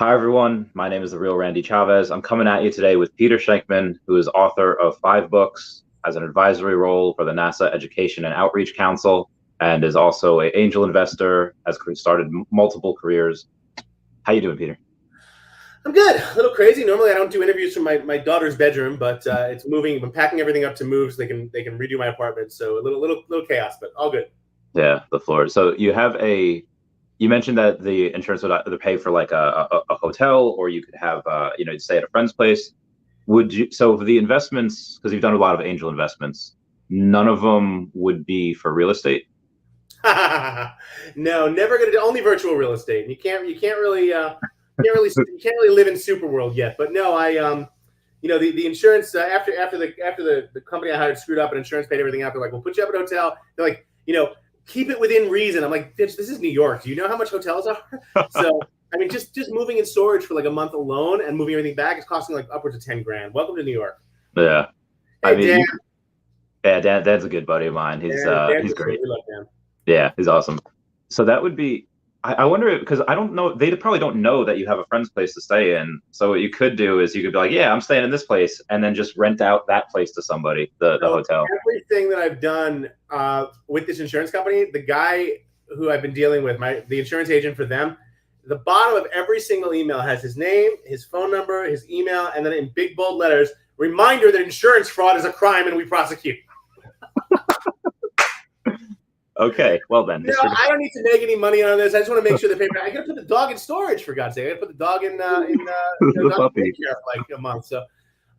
Hi, everyone. My name is the real Randy Chavez. I'm coming at you today with Peter Shankman, who is author of 5 books, has an advisory role for the NASA Education and Outreach Council, and is also an angel investor, has started multiple careers. How you doing, Peter? I'm good. A little crazy. Normally, I don't do interviews from my daughter's bedroom, but it's moving. I'm packing everything up to move so they can redo my apartment. So a little chaos, but all good. Yeah, the floor. So you mentioned that the insurance would either pay for like a hotel, or you could have, stay at a friend's place. So for the investments, because you've done a lot of angel investments, none of them would be for real estate? No, never gonna do only virtual real estate. You can't really live in super world yet. But no, the insurance after the company I hired screwed up and insurance paid everything out. They're like, we'll put you up at a hotel. They're like, keep it within reason. I'm like, bitch, this is New York. Do you know how much hotels are? So I mean, just moving in storage for like a month alone and moving everything back is costing like upwards of 10 grand. Welcome to New York. Yeah. Hey, I mean, Dan. Dan's a good buddy of mine. He's great. We love Dan. Yeah, he's awesome. So that would be, I wonder, because I don't know, they probably don't know that you have a friend's place to stay in. So what you could do is you could be like, yeah, I'm staying in this place, and then just rent out that place to somebody, the hotel. Everything that I've done with this insurance company, the guy who I've been dealing with, the insurance agent for them, the bottom of every single email has his name, his phone number, his email, and then in big bold letters, reminder that insurance fraud is a crime and we prosecute. Okay, well then. I don't need to make any money on this. I just want to make sure the paper. I got to put the dog in storage, for God's sake. I got to put the dog in the puppy for like a month. So,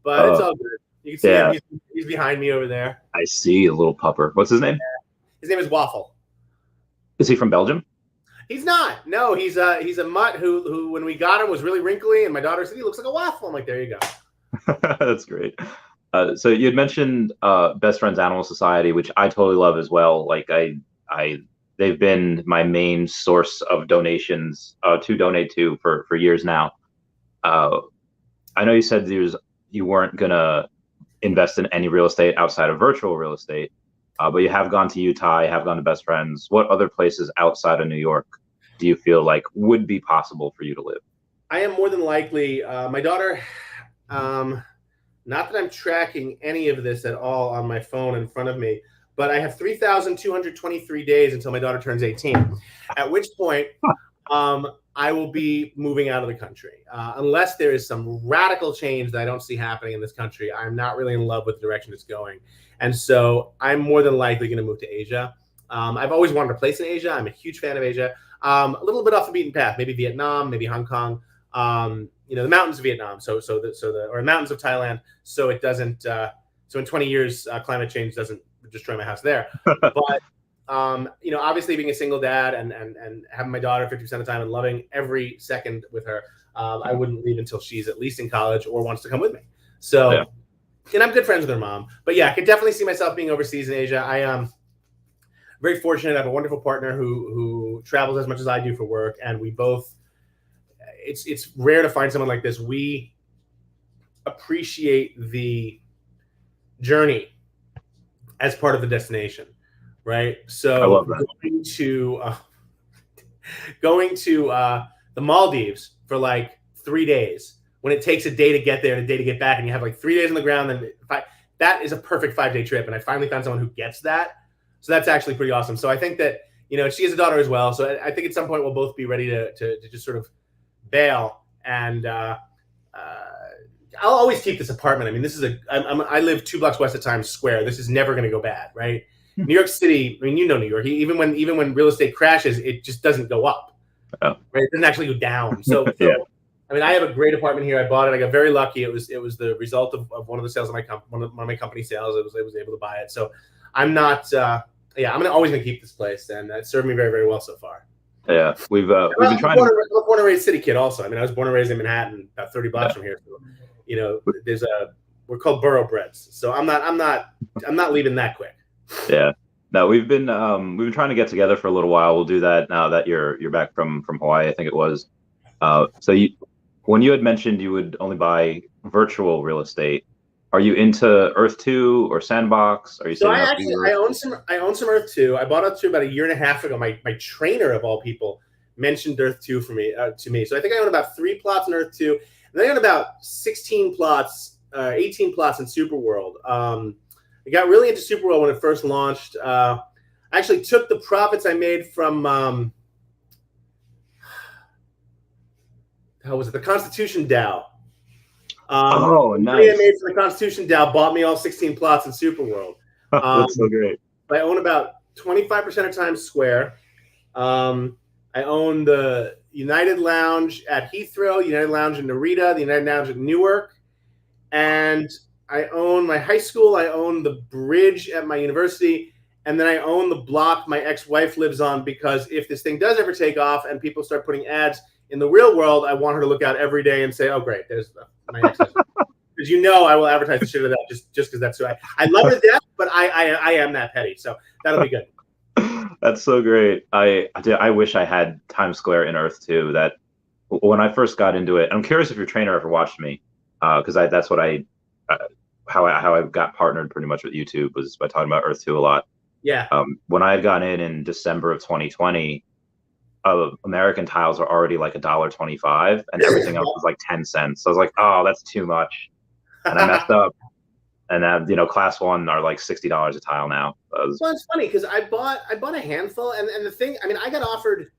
but it's all good. You can see him. He's behind me over there. I see a little pupper. What's his name? His name is Waffle. Is he from Belgium? He's not. No, he's a mutt who when we got him was really wrinkly, and my daughter said he looks like a waffle. I'm like, there you go. That's great. So you had mentioned Best Friends Animal Society, which I totally love as well. Like they've been my main source of donations to donate to for years now. I know you said you weren't gonna invest in any real estate outside of virtual real estate, but you have gone to Utah, you have gone to Best Friends. What other places outside of New York do you feel like would be possible for you to live? I am more than likely. My daughter. Not that I'm tracking any of this at all on my phone in front of me, but I have 3,223 days until my daughter turns 18, at which point I will be moving out of the country. Unless there is some radical change that I don't see happening in this country, I'm not really in love with the direction it's going. And so I'm more than likely going to move to Asia. I've always wanted a place in Asia. I'm a huge fan of Asia. A little bit off the beaten path, maybe Vietnam, maybe Hong Kong. The mountains of Vietnam, or mountains of Thailand, so it doesn't. So in 20 years, climate change doesn't destroy my house there. But obviously being a single dad and having my daughter 50% of the time and loving every second with her, I wouldn't leave until she's at least in college or wants to come with me. So, yeah. And I'm good friends with her mom. But yeah, I could definitely see myself being overseas in Asia. I am very fortunate. I have a wonderful partner who travels as much as I do for work, and we both. It's rare to find someone like this. We appreciate the journey as part of the destination, right? So I love that. going to the Maldives for like 3 days when it takes a day to get there and a day to get back, and you have like 3 days on the ground, then that is a perfect 5-day trip. And I finally found someone who gets that. So that's actually pretty awesome. So I think that, she has a daughter as well. So I think at some point we'll both be ready to just sort of bail, and I'll always keep this apartment. I mean, I live 2 blocks west of Times Square. This is never going to go bad, right? New York City. I mean, New York. Even when real estate crashes, it just doesn't go up. Oh. Right? It doesn't actually go down. So yeah. I mean, I have a great apartment here. I bought it. I got very lucky. It was the result of one of the sales of one of my company sales. I was able to buy it. So I'm not. I'm always going to keep this place, and it's served me very, very well so far. Yeah, we've been trying. I'm a born and raised city kid. Also, I mean, I was born and raised in Manhattan, about 30 blocks from here. So, we're called boroughbreds. So I'm not leaving that quick. Yeah, no, we've been trying to get together for a little while. We'll do that now that you're back from Hawaii, I think it was. When you had mentioned you would only buy virtual real estate, are you into Earth 2 or Sandbox? Are you? So I own some Earth 2. I bought Earth 2 about a year and a half ago. My trainer of all people mentioned Earth 2 for me to me. So I think I own about 3 plots in Earth 2, and then I own about 16 plots, 18 plots in Superworld. I got really into Superworld when it first launched. I actually took the profits I made from how was it, the Constitution DAO. Oh, the money I nice. made from the Constitution DAO bought me all 16 plots in Superworld. That's so great. I own about 25% of Times Square. I own the United Lounge at Heathrow, United Lounge in Narita, the United Lounge at Newark, and I own my high school. I own the bridge at my university, and then I own the block my ex-wife lives on, because if this thing does ever take off and people start putting ads in the real world, I want her to look out every day and say, "Oh, great, there's my ex." Because I will advertise the shit out of that just because that's who I love her to death, but I am that petty, so that'll be good. That's so great. I wish I had Times Square in Earth 2. That when I first got into it, I'm curious if your trainer ever watched me, because that's what how I got partnered pretty much with YouTube, was by talking about Earth 2 a lot. Yeah. When I had gone in December of 2020, American tiles are already like $1.25, and everything else was like 10 cents. So I was like, oh, that's too much, and I messed up. And then, class 1 are like $60 a tile now. Well, it's funny because I bought a handful, and the thing, I mean, I got offered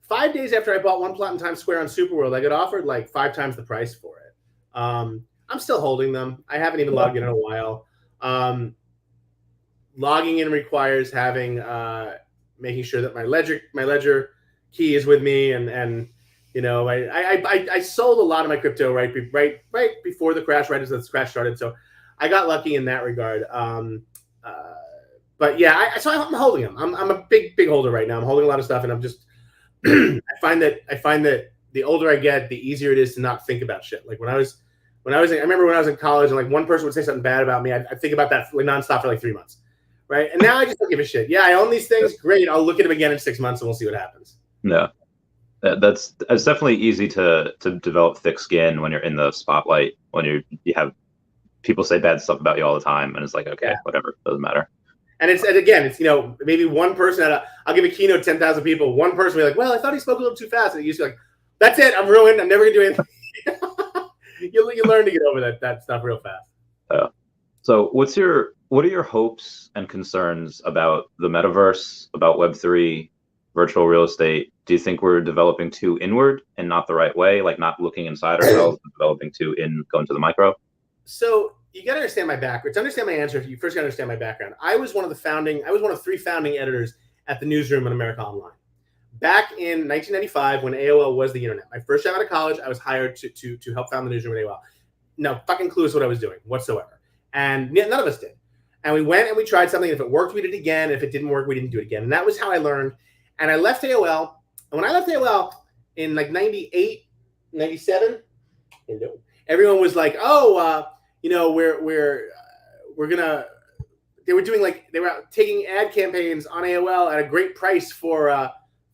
5 days after I bought 1 plot in Times Square on Superworld, I got offered like 5 times the price for it. I'm still holding them. I haven't even logged in a while. Logging in requires making sure that my ledger key is with me, and I sold a lot of my crypto right before the crash, right as the crash started. So I got lucky in that regard. But yeah, so I'm holding them. I'm a big holder right now. I'm holding a lot of stuff, and I'm just I find that the older I get, the easier it is to not think about shit. Like I remember when I was in college, and like one person would say something bad about me, I'd think about that like nonstop for like 3 months, right? And now I just don't give a shit. Yeah, I own these things. Great. I'll look at them again in 6 months, and we'll see what happens. Yeah, it's definitely easy to develop thick skin when you're in the spotlight, when you have people say bad stuff about you all the time, and it's like, okay, whatever, doesn't matter. And again, maybe one person I'll give a keynote, 10,000 people. One person will be like, well, I thought he spoke a little too fast, and you used to be like, that's it, I'm ruined. I'm never gonna do anything. you learn to get over that stuff real fast. So what are your hopes and concerns about the metaverse, about Web3, virtual real estate? Do you think we're developing too inward and not the right way, like not looking inside ourselves, but developing going to the micro? So you got to understand my background. To understand my answer, you first got to understand my background. I was one of 3 founding editors at the newsroom in America Online. Back in 1995, when AOL was the internet, my first job out of college, I was hired to help found the newsroom at AOL. No fucking clueless what I was doing whatsoever. And none of us did. And we went and we tried something. If it worked, we did it again. If it didn't work, we didn't do it again. And that was how I learned. And I left AOL. And when I left AOL in like 98, 97, everyone was like, oh, we're gonna. They were doing they were taking ad campaigns on AOL at a great price for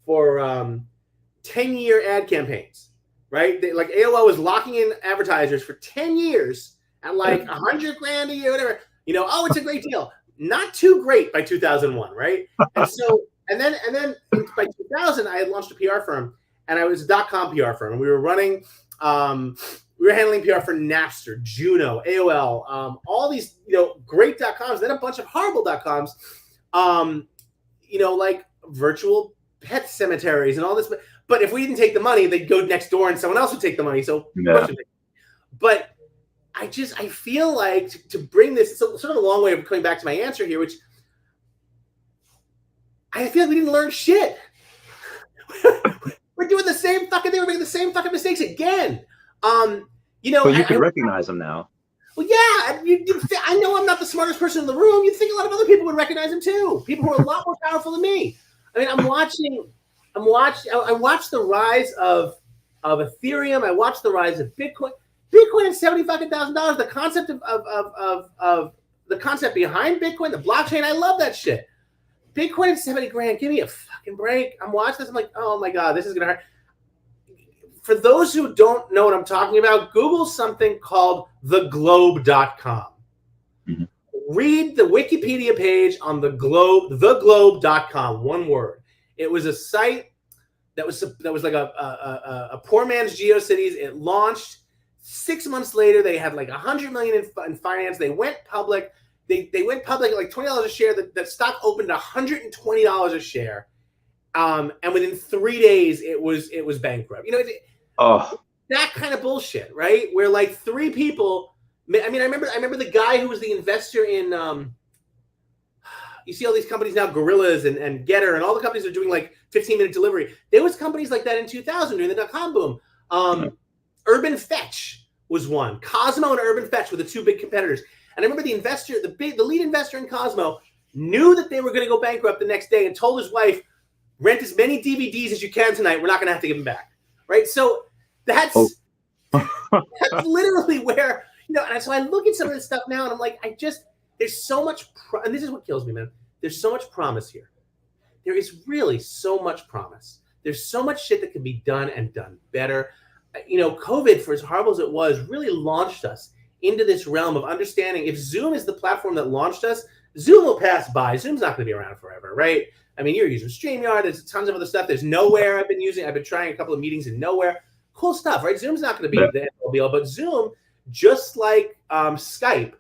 10-year ad campaigns, right? AOL was locking in advertisers for 10 years at like $100,000 a year, whatever. Oh, it's a great deal. Not too great by 2001, right? And then by 2000, I had launched a PR firm, and I was a .com PR firm, and we were running. We were handling PR for Napster, Juno, AOL, all these, great .coms, then a bunch of horrible .coms, like virtual pet cemeteries and all this. But if we didn't take the money, they'd go next door and someone else would take the money. So, but I feel like to bring this, it's sort of a long way of coming back to my answer here, which I feel like we didn't learn shit. We're doing the same fucking thing. We're making the same fucking mistakes again. But you can recognize them now. Well, yeah, I know I'm not the smartest person in the room. You'd think a lot of other people would recognize them too. People who are a lot more powerful than me. I mean, I watched the rise of Ethereum. I watched the rise of Bitcoin. Bitcoin is $70,000. The concept of the concept behind Bitcoin, the blockchain. I love that shit. Bitcoin is $70,000. Give me a fucking break. I'm watching this. I'm like, oh my God, this is gonna hurt. For those who don't know what I'm talking about, Google something called theglobe.com. Mm-hmm. Read the Wikipedia page on theglobe.com, one word. It was a site that was like a poor man's GeoCities. It launched. 6 months later, they had like $100 million in finance. They went public. They went public at like $20 a share. That stock opened at $120 a share, and within 3 days, it was bankrupt. You know, that kind of bullshit, right? Where like three people. I mean, I remember the guy who was the investor in. You see all these companies now, Gorillas and Getter, and all the companies are doing like 15-minute delivery. There was companies like that in 2000 during the dot-com boom. Urban Fetch was one. Cosmo and Urban Fetch were the two big competitors. And I remember the investor, the lead investor in Cosmo, knew that they were going to go bankrupt the next day and told his wife, "Rent as many DVDs as you can tonight. We're not going to have to give them back." Right? So that's literally where, you know, and so I look at some of this stuff now and I'm like, there's so much, and this is what kills me, man. There's so much promise here. There is really so much promise. There's so much shit that can be done and done better. You know, COVID, for as horrible as it was, really launched us into this realm of understanding if Zoom is the platform that launched us, Zoom will pass by. Zoom's not going to be around forever, right? I mean, you're using StreamYard. There's tons of other stuff. There's Nowhere I've been trying a couple of meetings in Nowhere. Cool stuff, right? Zoom's not going to be the end all be all, but Zoom, just like Skype,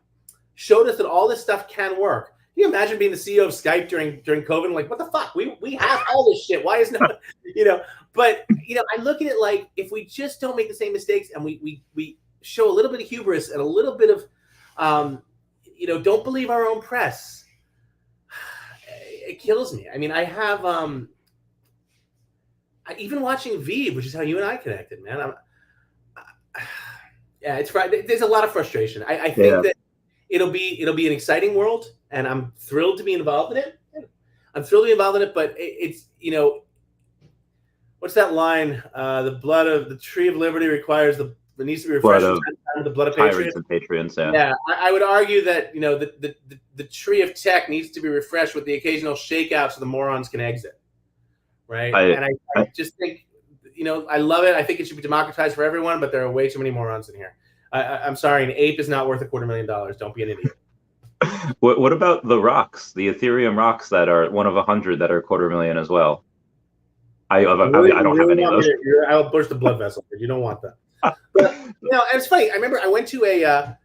showed us that all this stuff can work. Can you imagine being the CEO of Skype during COVID? Like, what the fuck? We have all this shit. Why is no, you know? But, you know, I look at it like if we just don't make the same mistakes and we show a little bit of hubris and a little bit of, you know, don't believe our own press, it kills me. I mean, I have, even watching veve, which is how you and I connected, man. Yeah, it's Friday. There's a lot of frustration. I think that it'll be an exciting world, and I'm thrilled to be involved in it. But it's, you know, what's that line? The blood of the tree of liberty needs to be refreshed with the blood of patriots and patriots. Yeah, I would argue that, you know, the tree of tech needs to be refreshed with the occasional shakeout so the morons can exit. Right, I just think, you know, I love it. I think it should be democratized for everyone, but there are way too many morons in here. I'm sorry, an ape is not worth $250,000. Don't be an idiot. What about the rocks, the Ethereum rocks that are one of 100 that are $250,000 as well? I don't have any of those. I'll burst the blood vessel. You don't want that. But, you know, and it's funny. I remember I went to an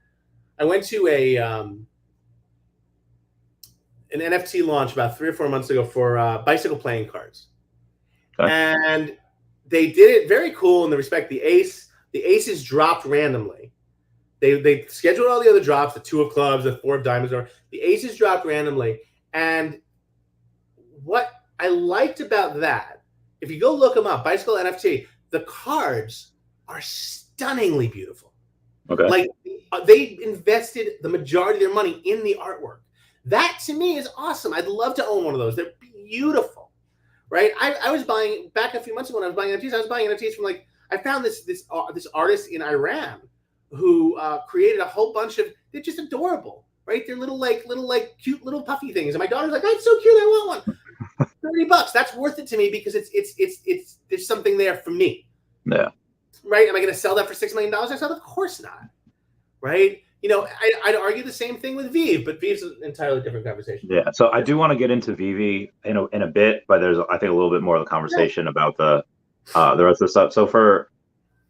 NFT launch about 3 or 4 months ago for bicycle playing cards, and they did it very cool in the respect the aces dropped randomly. They scheduled all the other drops, the 2 of clubs, the 4 of diamonds, or the aces dropped randomly. And what I liked about that, if you go look them up, bicycle NFT, the cards are stunningly beautiful. Okay. Like they invested the majority of their money in the artwork. That to me is awesome. I'd love to own one of those. They're beautiful, right? I was buying back a few months ago when I was buying NFTs. I was buying NFTs from I found this artist in Iran who created a whole bunch of. They're just adorable, right? They're little cute little puffy things. And my daughter's like, "That's so cute. I want one." $30. That's worth it to me because it's there's something there for me. Yeah. Right? Am I going to sell that for $6 million? I said, of course not. Right? You know, I'd argue the same thing with veve, but veve's an entirely different conversation. Yeah. So I do want to get into veve in a bit, but there's I think a little bit more of the conversation about the rest of the stuff. So for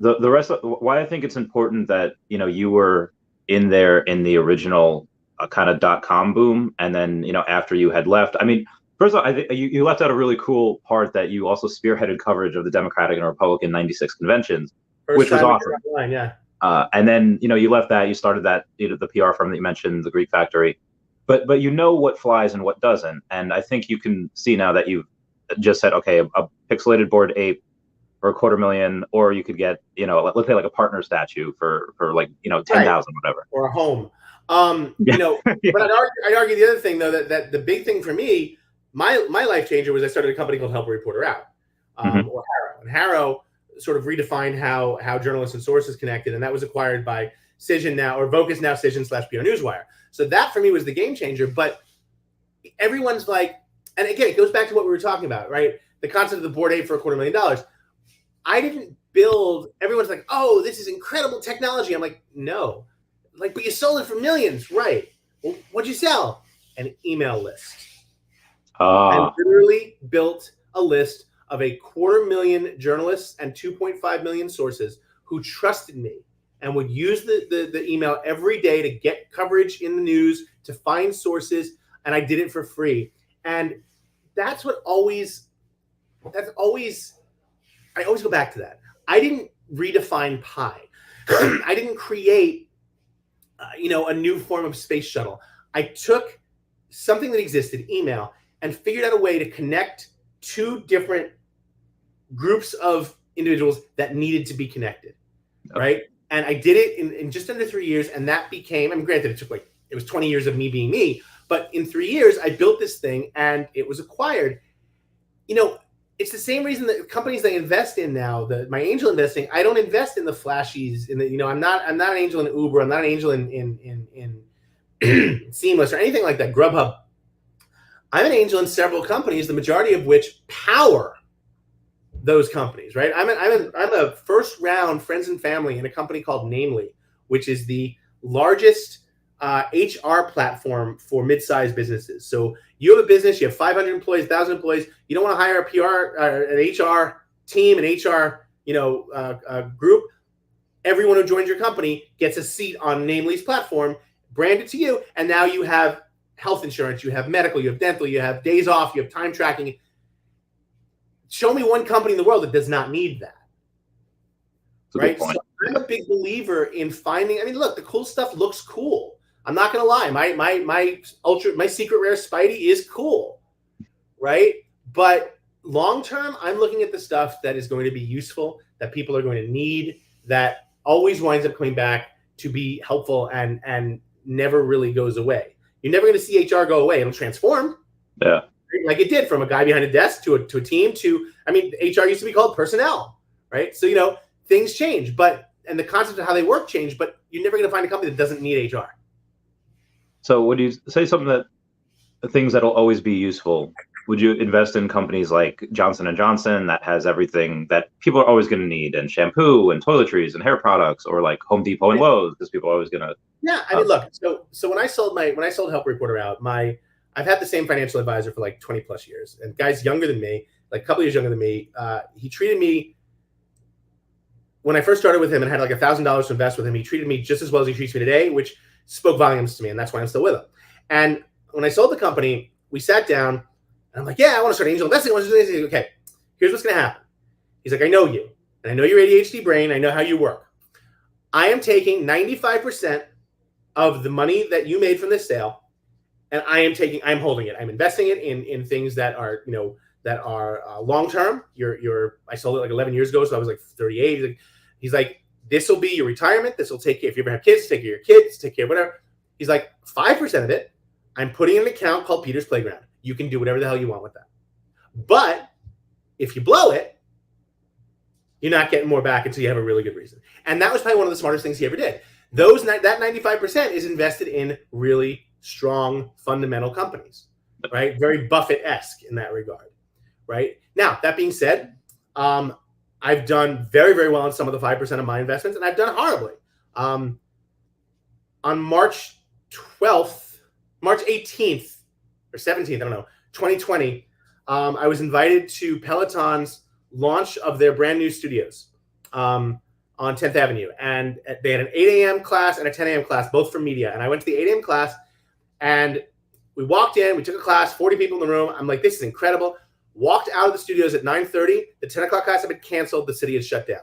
the rest of why I think it's important that, you know, you were in there in the original kind of .com boom, and then, you know, after you had left. I mean, first of all, I think you left out a really cool part that you also spearheaded coverage of the Democratic and Republican '96 conventions, which was awesome. Yeah. And then, you know, you left that, you started that, you know, the PR firm that you mentioned, the Greek Factory, but you know what flies and what doesn't. And I think you can see now that you've just said, okay, a pixelated Bored Ape for $250,000, or you could get, you know, let's say like a partner statue for like, you know, 10,000, whatever. Or a home. You know, Yeah. But I'd argue the other thing though, that the big thing for me, my life changer was I started a company called Help a Reporter Out, or Harrow. And Harrow sort of redefined how journalists and sources connected, and that was acquired by Cision now, or Vocus now, Cision / PR Newswire. So that for me was the game changer. But everyone's like, and again, it goes back to what we were talking about, right? The concept of the Bored Ape for $250,000. I didn't build. Everyone's like, oh, this is incredible technology. I'm like, no, like, but you sold it for millions, right? Well, what'd you sell? An email list. I literally built a list of 250,000 journalists and 2.5 million sources who trusted me and would use the email every day to get coverage in the news, to find sources, and I did it for free. And that's what always, I always go back to that. I didn't redefine pi. I didn't create, a new form of space shuttle. I took something that existed, email, and figured out a way to connect two different groups of individuals that needed to be connected, right? And I did it in just under 3 years, and that became, I mean, granted, it was 20 years of me being me, but in 3 years, I built this thing, and it was acquired. It's the same reason that companies I invest in now, my angel investing, I don't invest in the flashies. I'm not an angel in Uber. I'm not an angel in Seamless or anything like that. Grubhub. I'm an angel in several companies, the majority of which power those companies. Right. I'm a first round friends and family in a company called Namely, which is the largest HR platform for mid-sized businesses. So you have a business, you have 500 employees, 1,000 employees. You don't want to hire a PR, an HR team, an HR, group. Everyone who joins your company gets a seat on Namely's platform, branded to you, and now you have health insurance, you have medical, you have dental, you have days off, you have time tracking. Show me one company in the world that does not need that. Right? So I'm a big believer in finding. I mean, look, the cool stuff looks cool. I'm not gonna lie. My secret rare Spidey is cool, right? But long term, I'm looking at the stuff that is going to be useful, that people are going to need, that always winds up coming back to be helpful and never really goes away. You're never going to see HR go away. It'll transform. Yeah. Like it did, from a guy behind a desk to a team to, HR used to be called personnel, right? So, things change, and the concept of how they work change, but you're never going to find a company that doesn't need HR. So would you say things that'll always be useful? Would you invest in companies like Johnson & Johnson that has everything that people are always going to need, and shampoo and toiletries and hair products, or like Home Depot and Lowe's, because people are always going to? Yeah, look. So when I sold Help Reporter out, I've had the same financial advisor for like 20 plus years, and guy's younger than me, like a couple years younger than me. He treated me, when I first started with him and had like $1,000 to invest with him, he treated me just as well as he treats me today, which spoke volumes to me, and that's why I'm still with him. And when I sold the company, we sat down, and I'm like, yeah, I want to start angel investing. Okay, here's what's going to happen. He's like, I know you, and I know your ADHD brain. I know how you work. I am taking 95% of the money that you made from this sale, and I'm holding it. I'm investing it in things that are, long term. I sold it like 11 years ago, so I was like 38. He's like, this will be your retirement. This will take care, if you ever have kids, take care of your kids, take care of whatever. He's like, 5% of it, I'm putting in an account called Peter's Playground. You can do whatever the hell you want with that. But if you blow it, you're not getting more back until you have a really good reason. And that was probably one of the smartest things he ever did. That 95% is invested in really strong fundamental companies, right? Very Buffett-esque in that regard, right? Now, that being said, I've done very, very well on some of the 5% of my investments, and I've done horribly. On March 18th or 17th, I don't know, 2020, I was invited to Peloton's launch of their brand new studios on 10th Avenue. And they had an 8 a.m. class and a 10 a.m. class, both for media. And I went to the 8 a.m. class, and we walked in, we took a class, 40 people in the room. I'm like, this is incredible. Walked out of the studios at 9:30. The 10 o'clock class had been canceled. The city had shut down.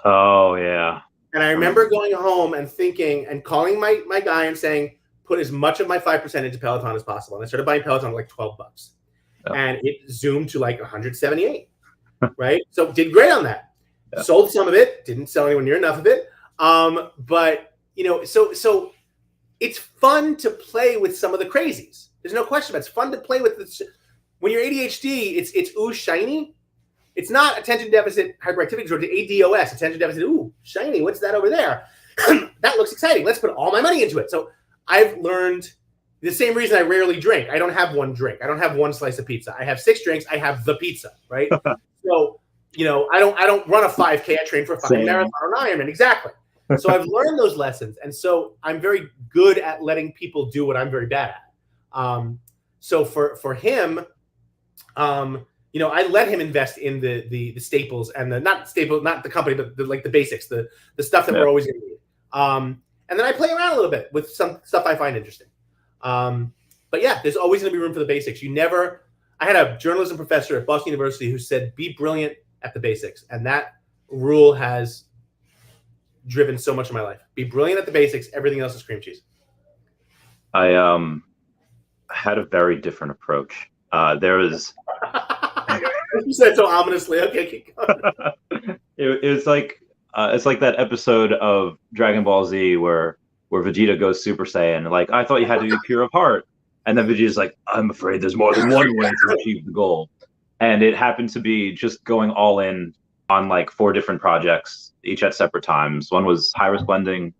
Oh, yeah. And I remember going home and thinking and calling my guy and saying, put as much of my 5% into Peloton as possible. And I started buying Peloton for like $12. Oh. And it zoomed to like 178, right? So did great on that. Yeah. Sold some of it. Didn't sell anywhere near enough of it. But, so it's fun to play with some of the crazies. There's no question about it. It's fun to play with this. When you're ADHD, it's ooh, shiny. It's not attention deficit hyperactivity disorder, ADOS, attention deficit, ooh, shiny, what's that over there? That looks exciting. Let's put all my money into it. So I've learned the same reason I rarely drink. I don't have one drink. I don't have one slice of pizza. I have 6 drinks. I have the pizza, right? So, I don't run a 5K. I train for a fucking marathon or an Ironman. Exactly. So I've learned those lessons. And so I'm very good at letting people do what I'm very bad at. So for him, I let him invest in the staples and not the company, but the basics, the stuff that we're always going to need. And then I play around a little bit with some stuff I find interesting. But yeah, there's always going to be room for the basics. I had a journalism professor at Boston University who said, be brilliant at the basics. And that rule has driven so much of my life. Be brilliant at the basics. Everything else is cream cheese. I had a very different approach. There was... You said so ominously. Okay, keep going. It's like that episode of Dragon Ball Z where Vegeta goes Super Saiyan. Like, I thought you had to be pure of heart. And then Vegeta's like, I'm afraid there's more than one way to achieve the goal. And it happened to be just going all in on like 4 different projects, each at separate times. One was high-risk lending.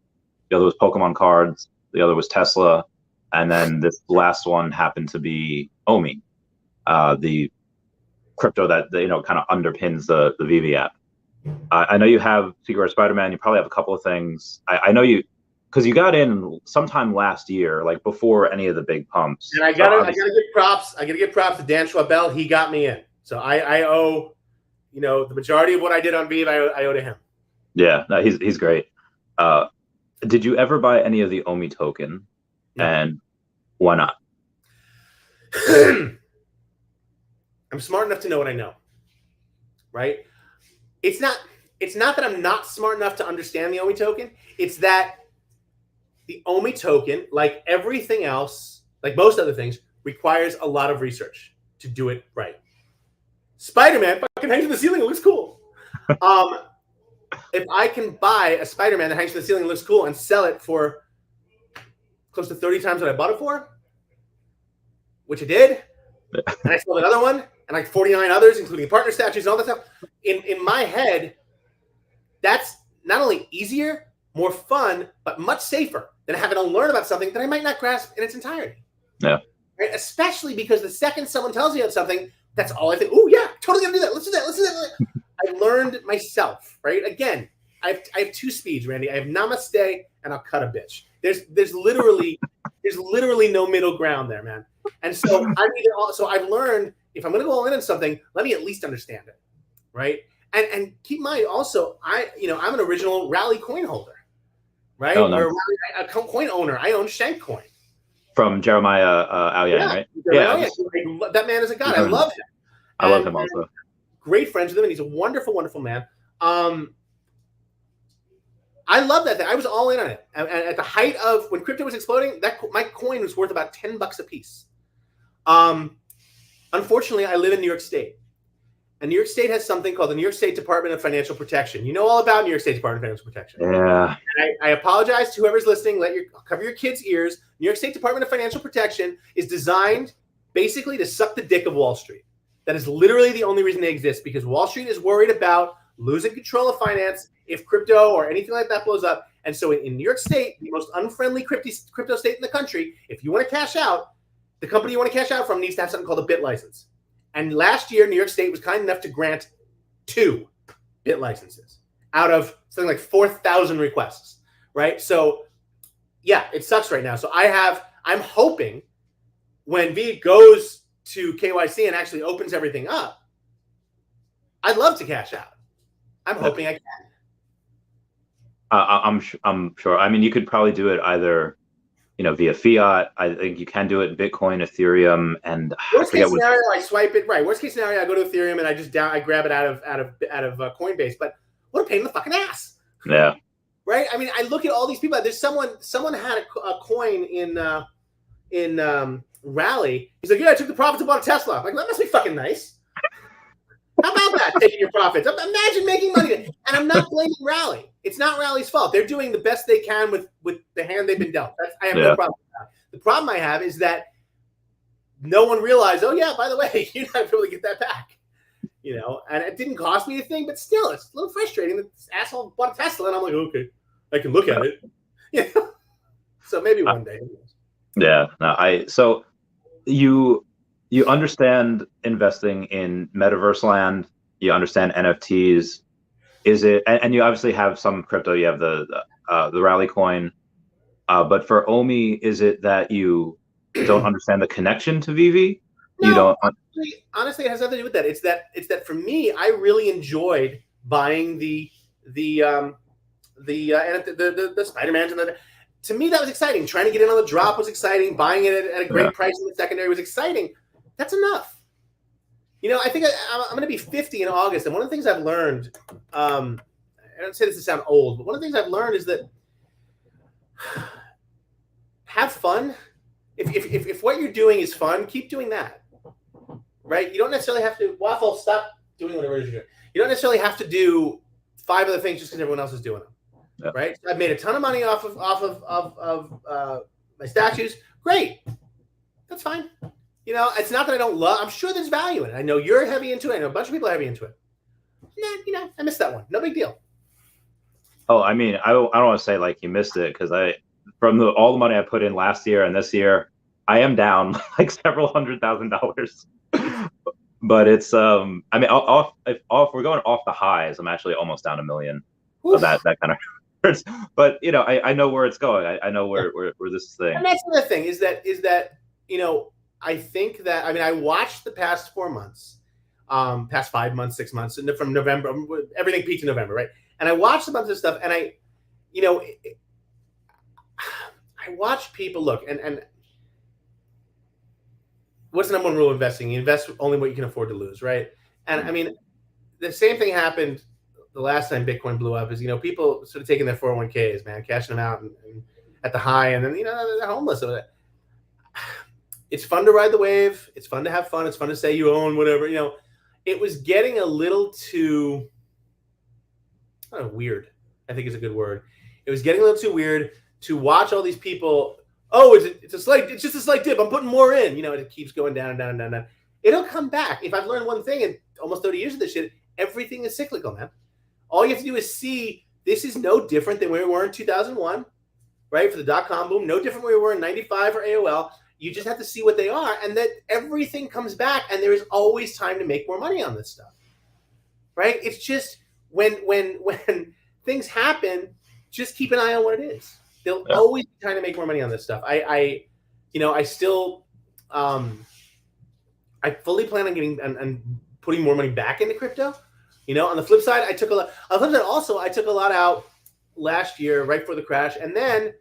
The other was Pokemon cards. The other was Tesla. And then this last one happened to be Omi, the crypto that kind of underpins the veve app. I know you have Secret Spider-Man. You probably have a couple of things. I know you, because you got in sometime last year, like before any of the big pumps. And I gotta give props. I gotta give props to Dan Schwabel. He got me in, so I owe, the majority of what I did on veve, I owe to him. Yeah, no, he's great. Did you ever buy any of the Omi token? No. And why not? I'm smart enough to know what I know, right? It's not that I'm not smart enough to understand the Omi token. It's that the Omi token, like everything else, like most other things, requires a lot of research to do it right. Spider-Man fucking hangs from the ceiling. It looks cool. If I can buy a Spider-Man that hangs from the ceiling and looks cool and sell it for close to 30 times what I bought it for, which I did, and I sold another one, and like 49 others, including partner statues and all that stuff. In my head, that's not only easier, more fun, but much safer than having to learn about something that I might not grasp in its entirety. Yeah. Right? Especially because the second someone tells you something, that's all I think. Oh yeah, totally gonna do that. Let's do that. Let's do that. I learned myself. Right? Again, I have 2 speeds, Randy. I have namaste and I'll cut a bitch. There's literally no middle ground there, man. And so I've learned, if I'm going to go all in on something, let me at least understand it, right? And keep in mind also, I'm an original Rally coin holder, right? Oh, nice. Or a coin owner. I own Shank Coin from Jeremiah Alyan, right? Yeah, that man is a god. I love him. I love him also. Great friends with him, and he's a wonderful, wonderful man. I love that thing. I was all in on it. At the height of when crypto was exploding, my coin was worth about $10 a piece. Unfortunately, I live in New York State. And New York State has something called the New York State Department of Financial Protection. You know all about New York State Department of Financial Protection. Yeah. And I apologize to whoever's listening. Cover your kids' ears. New York State Department of Financial Protection is designed basically to suck the dick of Wall Street. That is literally the only reason they exist, because Wall Street is worried about losing control of finance if crypto or anything like that blows up. And so in New York State, the most unfriendly crypto state in the country, if you want to cash out, the company you want to cash out from needs to have something called a BIT license. And last year, New York State was kind enough to grant 2 BIT licenses out of something like 4,000 requests, right? So yeah, it sucks right now. So I'm hoping when V goes to KYC and actually opens everything up, I'd love to cash out. I'm hoping I can. I'm sure. I mean, you could probably do it either, via fiat. I think you can do it in Bitcoin, Ethereum, and worst case scenario, I swipe it right. Worst case scenario, I go to Ethereum and I grab it out of Coinbase. But what a pain in the fucking ass. Yeah. Right. I mean, I look at all these people. There's someone had a coin in Rally. He's like, yeah, I took the profits and bought a Tesla. I'm like, that must be fucking nice. How about that, taking your profits? Imagine making money. And I'm not blaming Rally. It's not Rally's fault. They're doing the best they can with the hand they've been dealt. I have no problem with that. The problem I have is that no one realized, oh, yeah, by the way, you're not able to get that back. And it didn't cost me a thing, but still, it's a little frustrating that this asshole bought a Tesla, and I'm like, okay, I can look at it. So maybe one day. Yeah. No, so you understand investing in Metaverse land. You understand NFTs. Is it? And you obviously have some crypto. You have the Rally coin. But for Omi, is it that you don't understand the connection to veve? You No, don't. honestly, it has nothing to do with that. It's that for me, I really enjoyed buying the Spider-Mans and to me that was exciting. Trying to get in on the drop was exciting. Buying it at a great price in the secondary was exciting. That's enough. I think I'm going to be 50 in August, and one of the things I've learned, I don't say this to sound old, but one of the things I've learned is that have fun. If what you're doing is fun, keep doing that. Right? You don't necessarily have to waffle. Stop doing whatever it is you're doing. You don't necessarily have to do 5 other things just because everyone else is doing them. Yeah. Right? So I've made a ton of money off of my statues. Great. That's fine. It's not that I don't love. I'm sure there's value in it. I know you're heavy into it. I know a bunch of people are heavy into it. Nah, I missed that one. No big deal. Oh, I mean, I don't want to say like you missed it because from all the money I put in last year and this year, I am down like several $100,000. But it's I mean, if we're going off the highs, I'm actually almost down $1 million. Of that kind of hurts. But I know where it's going. I know where this thing. And that's the other thing is that I think that I watched the past 4 months, past 5 months, 6 months, and from November, everything peaked in November, right? And I watched a bunch of stuff, and I watch people look and. What's the number one rule of investing? You invest only what you can afford to lose, right? And I mean, the same thing happened the last time Bitcoin blew up. Is people sort of taking their 401ks, man, cashing them out and at the high, and then they're homeless. It's fun to ride the wave. It's fun to have fun. It's fun to say you own whatever. It was getting a little too weird. I think is a good word. It was getting a little too weird to watch all these people. Oh, it's just a slight dip. I'm putting more in. It keeps going down and down and down and down. It'll come back. If I've learned one thing in almost 30 years of this shit, everything is cyclical, man. All you have to do is see this is no different than where we were in 2001, right? For the dot-com boom, no different where we were in 95 or AOL. You just have to see what they are, and that everything comes back, and there is always time to make more money on this stuff, right? It's just when things happen, just keep an eye on what it is. They'll always be trying to make more money on this stuff. I still, I fully plan on getting and putting more money back into crypto. On the flip side, I took a lot. On the flip side, also, I took a lot out last year, right before the crash, and then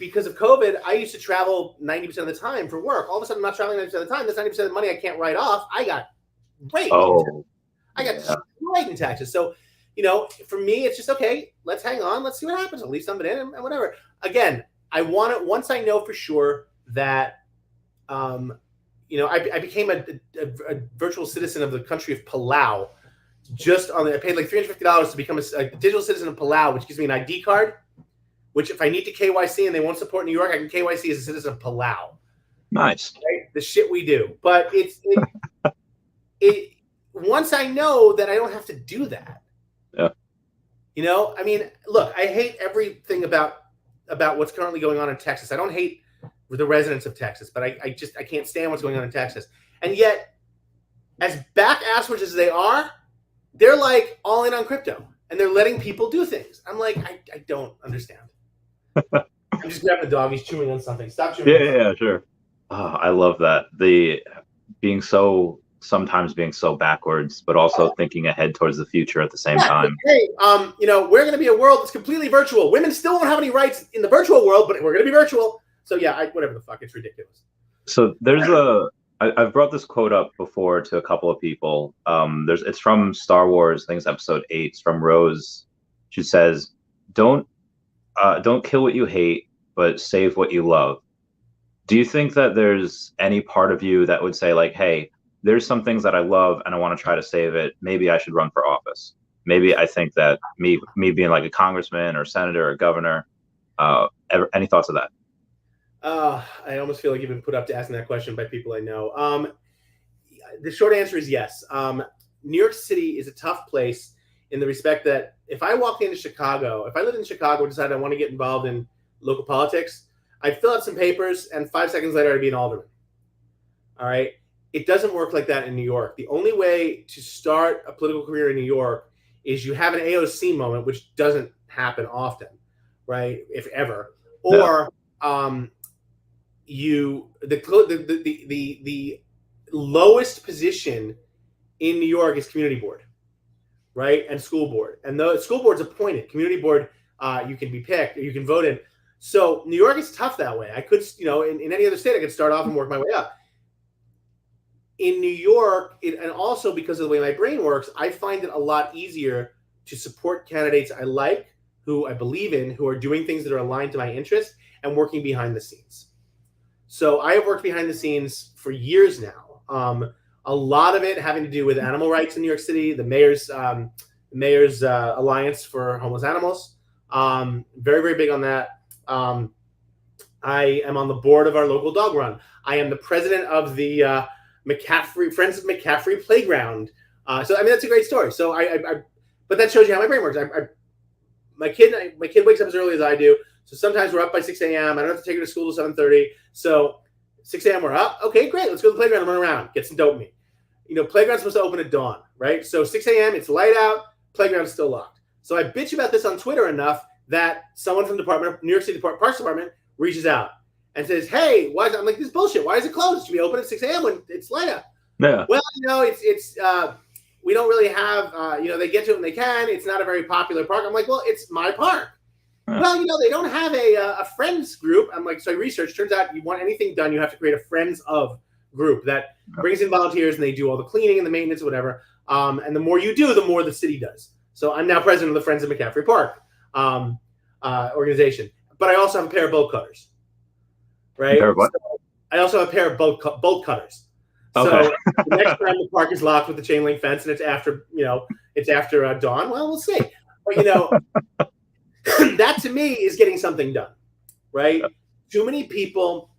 because of COVID, I used to travel 90% of the time for work. All of a sudden, I'm not traveling 90% of the time. That's 90% of the money I can't write off. I got raped. I got destroyed in taxes. So. For me, it's just, okay, let's hang on. Let's see what happens. I'll leave something in and whatever. Again, I want it once I know for sure that, I became a virtual citizen of the country of Palau. I paid like $350 to become a digital citizen of Palau, which gives me an ID card, which if I need to KYC and they won't support New York, I can KYC as a citizen of Palau. Nice. Right? The shit we do. But once I know that I don't have to do that. Yeah. Look, I hate everything about what's currently going on in Texas. I don't hate the residents of Texas, but I can't stand what's going on in Texas. And yet, as back-asswards as they are, they're like all in on crypto, and they're letting people do things. I'm like, I don't understand. I'm just grabbing the dog. He's chewing on something. Stop chewing. Yeah, sure. Oh, I love that. Sometimes being so backwards, but also thinking ahead towards the future at the same time. Hey, we're going to be a world that's completely virtual. Women still won't have any rights in the virtual world, but we're going to be virtual. So yeah, whatever the fuck, it's ridiculous. So I've brought this quote up before to a couple of people. It's from Star Wars, I think it's episode 8. It's from Rose. She says, don't kill what you hate, but save what you love. Do you think that there's any part of you that would say like, hey, there's some things that I love and I want to try to save it. Maybe I should run for office. Maybe I think that me being like a congressman or senator or governor, any thoughts of that? I almost feel like you've been put up to asking that question by people I know. The short answer is yes. New York City is a tough place in the respect that if I walked into Chicago, if I lived in Chicago and decided I want to get involved in local politics, I'd fill out some papers and 5 seconds later I'd be an alderman. All right. It doesn't work like that in New York. The only way to start a political career in New York is you have an AOC moment, which doesn't happen often, right? If ever, or the lowest position in New York is community board, right? And school board. And the school board's appointed. Community board, you can be picked, or you can vote in. So New York is tough that way. I could, in any other state, I could start off and work my way up. In New York, and also because of the way my brain works, I find it a lot easier to support candidates I like, who I believe in, who are doing things that are aligned to my interests and working behind the scenes. So I have worked behind the scenes for years now. A lot of it having to do with animal rights in New York City, the mayor's Alliance for Homeless Animals. Very, very big on that. I am on the board of our local dog run. I am the president of the Friends of McCaffrey Playground. So I mean, that's a great story. So but that shows you how my brain works. My kid wakes up as early as I do. So sometimes we're up by 6 a.m. I don't have to take her to school till 7:30. So 6 a.m. we're up. Okay, great. Let's go to the playground and run around. Get some dopamine. Playground's supposed to open at dawn, right? So 6 a.m. it's light out. Playground's still locked. So I bitch about this on Twitter enough that someone from New York City Parks Department reaches out and says, "Hey, why is it?" I'm like, "This is bullshit. Why is it closed? It should be open at 6 a.m. when it's light out." Yeah. Well, it's we don't really have they get to it when they can. It's not a very popular park. I'm like, well, it's my park. Yeah. Well, they don't have a friends group. I'm like, so I researched. Turns out you want anything done, you have to create a friends of group that brings in volunteers and they do all the cleaning and the maintenance, whatever. And the more you do, the more the city does. So I'm now president of the Friends of McCaffrey Park organization. But I also have a pair of bolt cutters. Right? So I also have a pair of bolt cutters. Okay. So the next time the park is locked with the chain link fence and it's after dawn, well, we'll see. But that to me is getting something done, right? Yeah. Too many people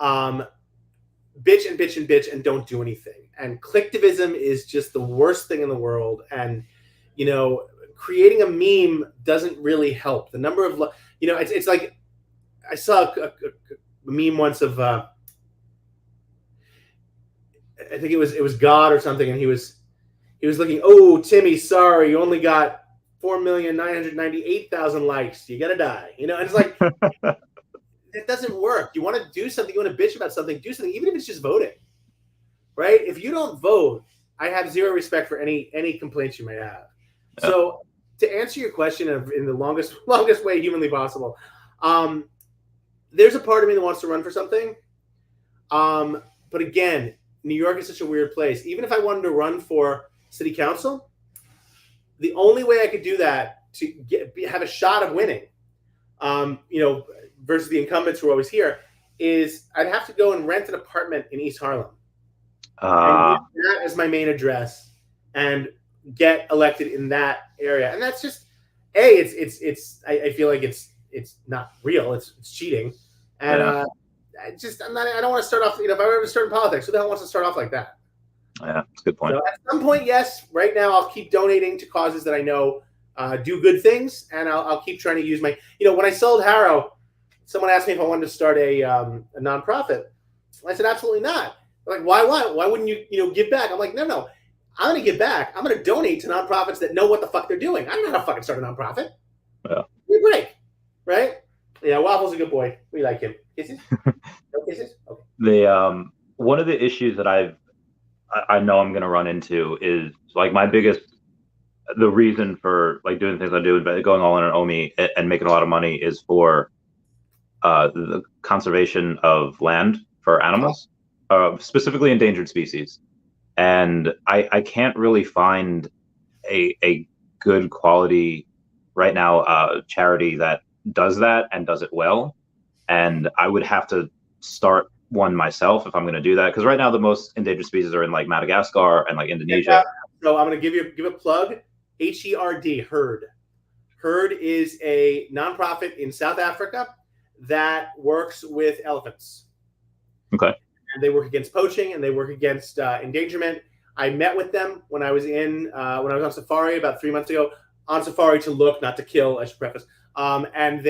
bitch and bitch and bitch and don't do anything. And clicktivism is just the worst thing in the world. And creating a meme doesn't really help. The number of it's like I saw a meme once of I think it was God or something, and he was looking. Oh, Timmy, sorry, you only got 4,998,000 likes. You gotta die, And it's like it doesn't work. You want to do something. You want to bitch about something. Do something, even if it's just voting, right? If you don't vote, I have zero respect for any complaints you might have. Yeah. So to answer your question in the longest way humanly possible, there's a part of me that wants to run for something, but again, New York is such a weird place. Even if I wanted to run for city council, the only way I could do that to have a shot of winning, versus the incumbents who are always here, is I'd have to go and rent an apartment in East Harlem. And use that as my main address and get elected in that area. And that's just, I feel like it's not real. It's cheating. And I don't want to start off, if I were to start in politics, who the hell wants to start off like that? Yeah, that's a good point. So at some point, yes. Right now, I'll keep donating to causes that I know do good things, and I'll keep trying to use my. When I sold Harrow, someone asked me if I wanted to start a nonprofit. I said absolutely not. They're like, why wouldn't you give back? I'm like, no. I'm going to give back. I'm going to donate to nonprofits that know what the fuck they're doing. I don't know how to fucking start a nonprofit. Yeah. Give me a break, right? Yeah, Waffle's a good boy. We like him. Kisses? No kisses? Okay. One of the issues that I know I'm going to run into is like the reason for like doing things I do, going all in on OMI and making a lot of money is for the conservation of land for animals, specifically endangered species. And I can't really find a good quality right now charity that does that and does it well. And I would have to start one myself if I'm going to do that, because right now the most endangered species are in like Madagascar and like Indonesia. So I'm going to give a plug. HERD, Herd. Herd is a nonprofit in South Africa that works with elephants. Okay. And they work against poaching and they work against endangerment. I met with them when I was on safari about 3 months ago. On safari to look, not to kill, I should preface. And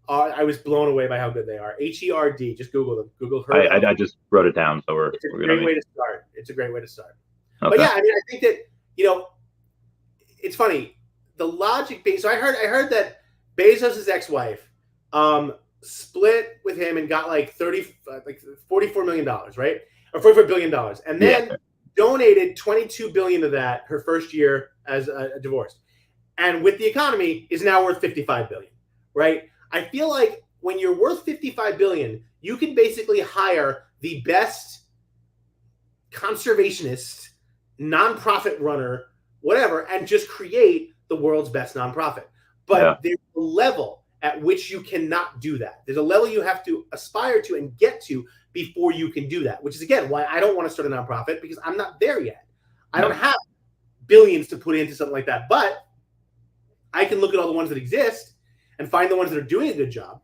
I was blown away by how good they are. HERD. Just Google them. Google Herd. I just wrote it down, so it's a great way to start. It's a great way to start. Okay. But yeah, I mean, I think that it's funny. The logic being, so I heard that Bezos' ex-wife split with him and got like $44 million, right? Or $44 billion. And then donated 22 billion of that her first year as a divorce. And with the economy is now worth 55 billion, right? I feel like when you're worth 55 billion, you can basically hire the best conservationist, nonprofit runner, whatever, and just create the world's best nonprofit. But there's a level at which you cannot do that. There's a level you have to aspire to and get to before you can do that, which is, again, why I don't want to start a nonprofit, because I'm not there yet. I don't have billions to put into something like that. But I can look at all the ones that exist and find the ones that are doing a good job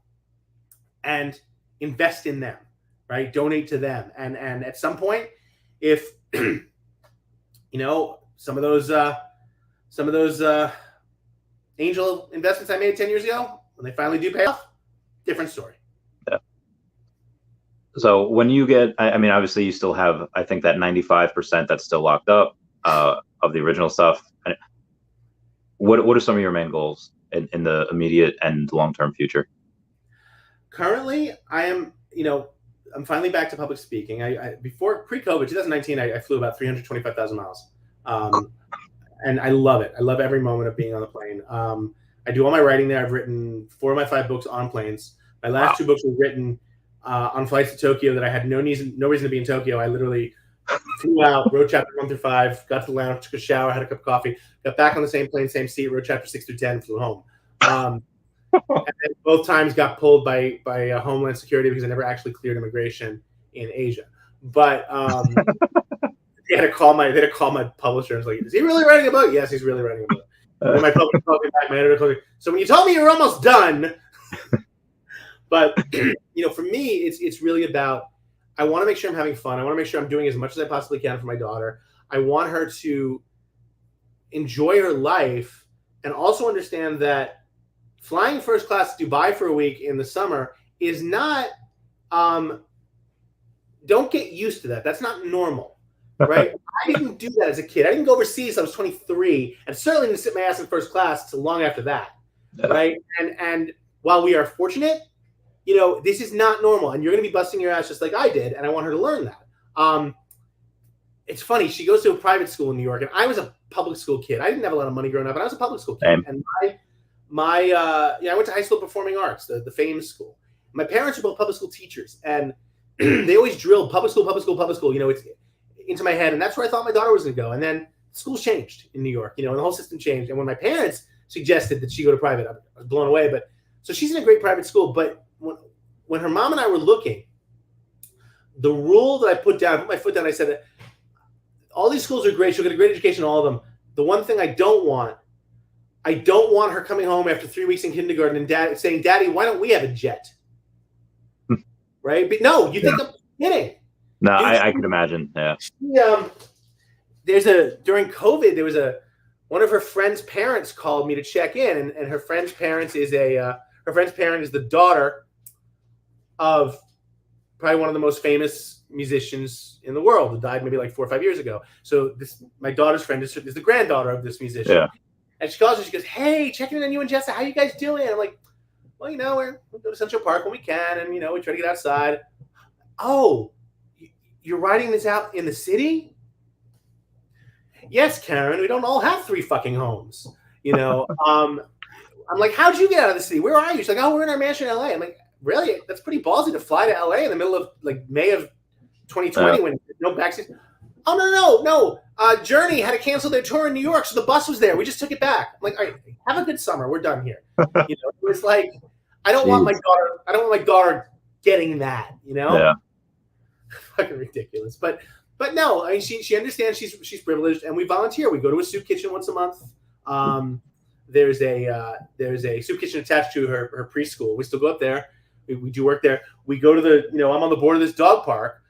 and invest in them, right? Donate to them. And at some point, if you know, some of those angel investments I made 10 years ago, when they finally do pay off, different story. Yeah. So when you get, I mean, obviously you still have, I think, that 95% that's still locked up of the original stuff. What are some of your main goals in the immediate and long-term future? Currently, I am, I'm finally back to public speaking. I before pre-COVID, 2019, I flew about 325,000 miles. And I love it. I love every moment of being on the plane. I do all my writing there. I've written 4 of my 5 books on planes. My last 2 books were written on flights to Tokyo that I had no reason to be in Tokyo. I literally flew out, wrote chapter 1 through 5, got to the lounge, took a shower, had a cup of coffee, got back on the same plane, same seat, wrote chapter 6 through 10, flew home. And then both times got pulled by Homeland Security because I never actually cleared immigration in Asia. But they had to call my publisher and was like, "Is he really writing a book?" "Yes, he's really writing a book." And then my publisher called me back, my editor called me. "So when you told me you were almost done," but for me, it's really about, I want to make sure I'm having fun. I want to make sure I'm doing as much as I possibly can for my daughter. I want her to enjoy her life and also understand that flying first class to Dubai for a week in the summer is not, don't get used to that. That's not normal, right? I didn't do that as a kid. I didn't go overseas until I was 23, and certainly didn't sit my ass in first class until long after that, right? And while we are fortunate, this is not normal, and you're going to be busting your ass just like I did, and I want her to learn that. It's funny. She goes to a private school in New York, and I was a public school kid. I didn't have a lot of money growing up, but I was a public school kid. And I went to high school performing arts, the famous school. My parents were both public school teachers, and they always drilled public school, it's into my head, and that's where I thought my daughter was going to go. And then schools changed in New York, and the whole system changed. And when my parents suggested that she go to private, I was blown away. But so she's in a great private school, but when her mom and I were looking, the rule that I put my foot down, I said, all these schools are great. She'll get a great education, all of them. The one thing I don't want her coming home after 3 weeks in kindergarten and saying, "Daddy, why don't we have a jet?" Right? But no, you think I'm kidding. No, I can imagine. Yeah. During COVID, one of her friend's parents called me to check in, and her friend's parent is the daughter of probably one of the most famous musicians in the world, who died maybe like 4 or 5 years ago. So my daughter's friend is the granddaughter of this musician. Yeah. And she calls her, she goes, "Hey, checking in on you and Jessa. How you guys doing?" And I'm like, "Well, we go to Central Park when we can, and we try to get outside." "Oh, you're writing this out in the city?" "Yes, Karen. We don't all have 3 fucking homes." I'm like, "How'd you get out of the city? Where are you?" She's like, "Oh, we're in our mansion in LA." I'm like, "Really? That's pretty ballsy to fly to LA in the middle of like May of 2020 when there's no backseat." "Oh, no. Journey had to cancel their tour in New York, so the bus was there. We just took it back." I'm like, "All right, have a good summer. We're done here." It's like, I don't want my daughter getting that. Yeah. Fucking ridiculous. But no, I mean, she understands she's privileged, and we volunteer. We go to a soup kitchen once a month. There's a soup kitchen attached to her preschool. We still go up there. We do work there. We go to I'm on the board of this dog park.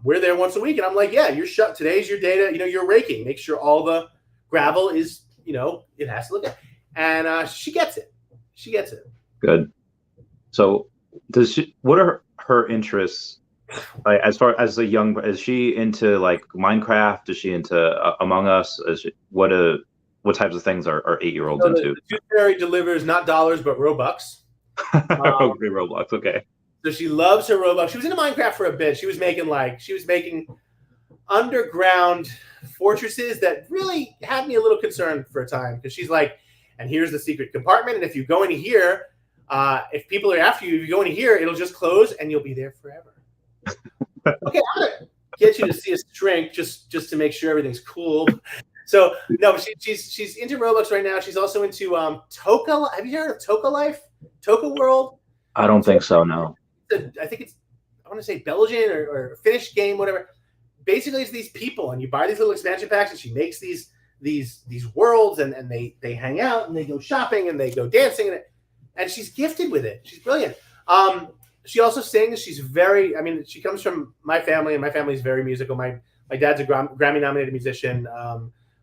We're there once a week, and I'm like, "Yeah, you're shut. Today's your day to, you're raking. Make sure all the gravel is, it has to look at." And she gets it. She gets it. Good. So, what are her interests? Like, as far as is she into like Minecraft? Is she into Among Us? What types of things are 8-year-olds into? The Tooth Fairy delivers not dollars but Robux. Okay, Roblox. Okay. So she loves her Roblox. She was into Minecraft for a bit. She was making underground fortresses that really had me a little concerned for a time, because she's like, and here's the secret compartment, and if you go into here, if people are after you, if you go into here, it'll just close and you'll be there forever. Okay, I'm gonna get you to see us shrink just to make sure everything's cool. So no, she's into Roblox right now. She's also into Toka. Have you heard of Toka Life? Toka World? I don't think so. No. I think it's, I want to say Belgian or Finnish game, whatever. Basically, it's these people, and you buy these little expansion packs, and she makes these worlds, and they hang out, and they go shopping, and they go dancing, and she's gifted with it. She's brilliant. She also sings. She's very, I mean, she comes from my family, and my family's very musical. My dad's a Grammy nominated musician.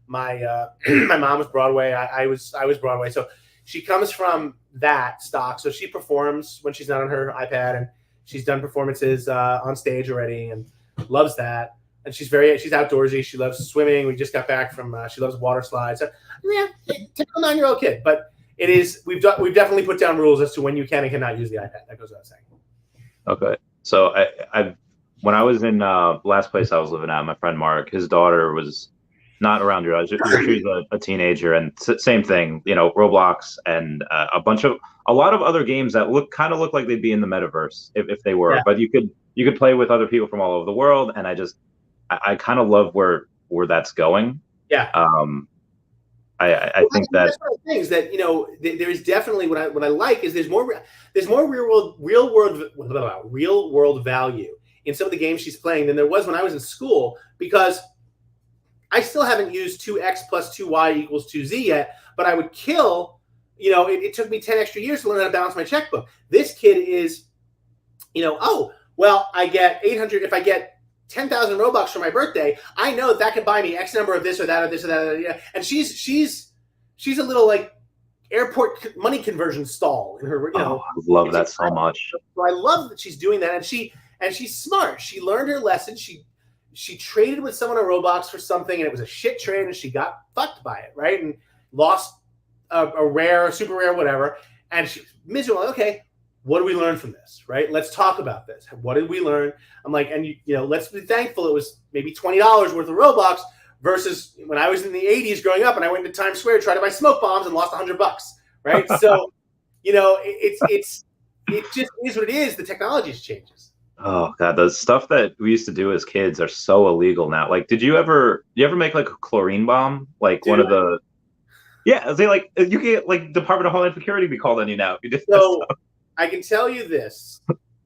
My mom was Broadway. I was Broadway. So she comes from that stock. So she performs when she's not on her iPad, and she's done performances on stage already, and loves that. And she's outdoorsy. She loves swimming. We just got back from, she loves water slides. So, yeah, typical 9-year-old kid. But it is, we've definitely put down rules as to when you can and cannot use the iPad. That goes without saying. Okay. So I when I was in last place I was living at, my friend Mark, his daughter was not around your age. She was a teenager, and same thing, you know, Roblox and a lot of other games that look like they'd be in the metaverse if they were. Yeah. But you could play with other people from all over the world, and I kind of love where that's going. Yeah. I think that's one of the things that, you know, there is definitely what I like is there's more real world value in some of the games she's playing than there was when I was in school, because I still haven't used 2x plus 2y equals 2z yet, but I would kill, you know, it took me 10 extra years to learn how to balance my checkbook. This kid is, you know, oh, well, I get 800, if I get 10,000 Robux for my birthday, I know that could buy me X number of this or that or this or that. Yeah. And she's a little like airport money conversion stall in her, you know. I love that so much. So I love that she's doing that, and she's smart. She learned her lesson. She traded with someone on Roblox for something, and it was a shit trade, and she got fucked by it, right? And lost a rare, super rare, whatever. And she's miserable. Okay, what do we learn from this, right? Let's talk about this. What did we learn? I'm like, and you know, let's be thankful it was maybe $20 worth of Roblox versus when I was in the 80s growing up and I went to Times Square to try to buy smoke bombs and lost $100, right? So, you know, it just is what it is. The technology changes. Oh God, the stuff that we used to do as kids are so illegal now. Like, did you ever make like a chlorine bomb? Like one of the, yeah, they like, you get like Department of Homeland Security be called on you now. You did so I can tell you this.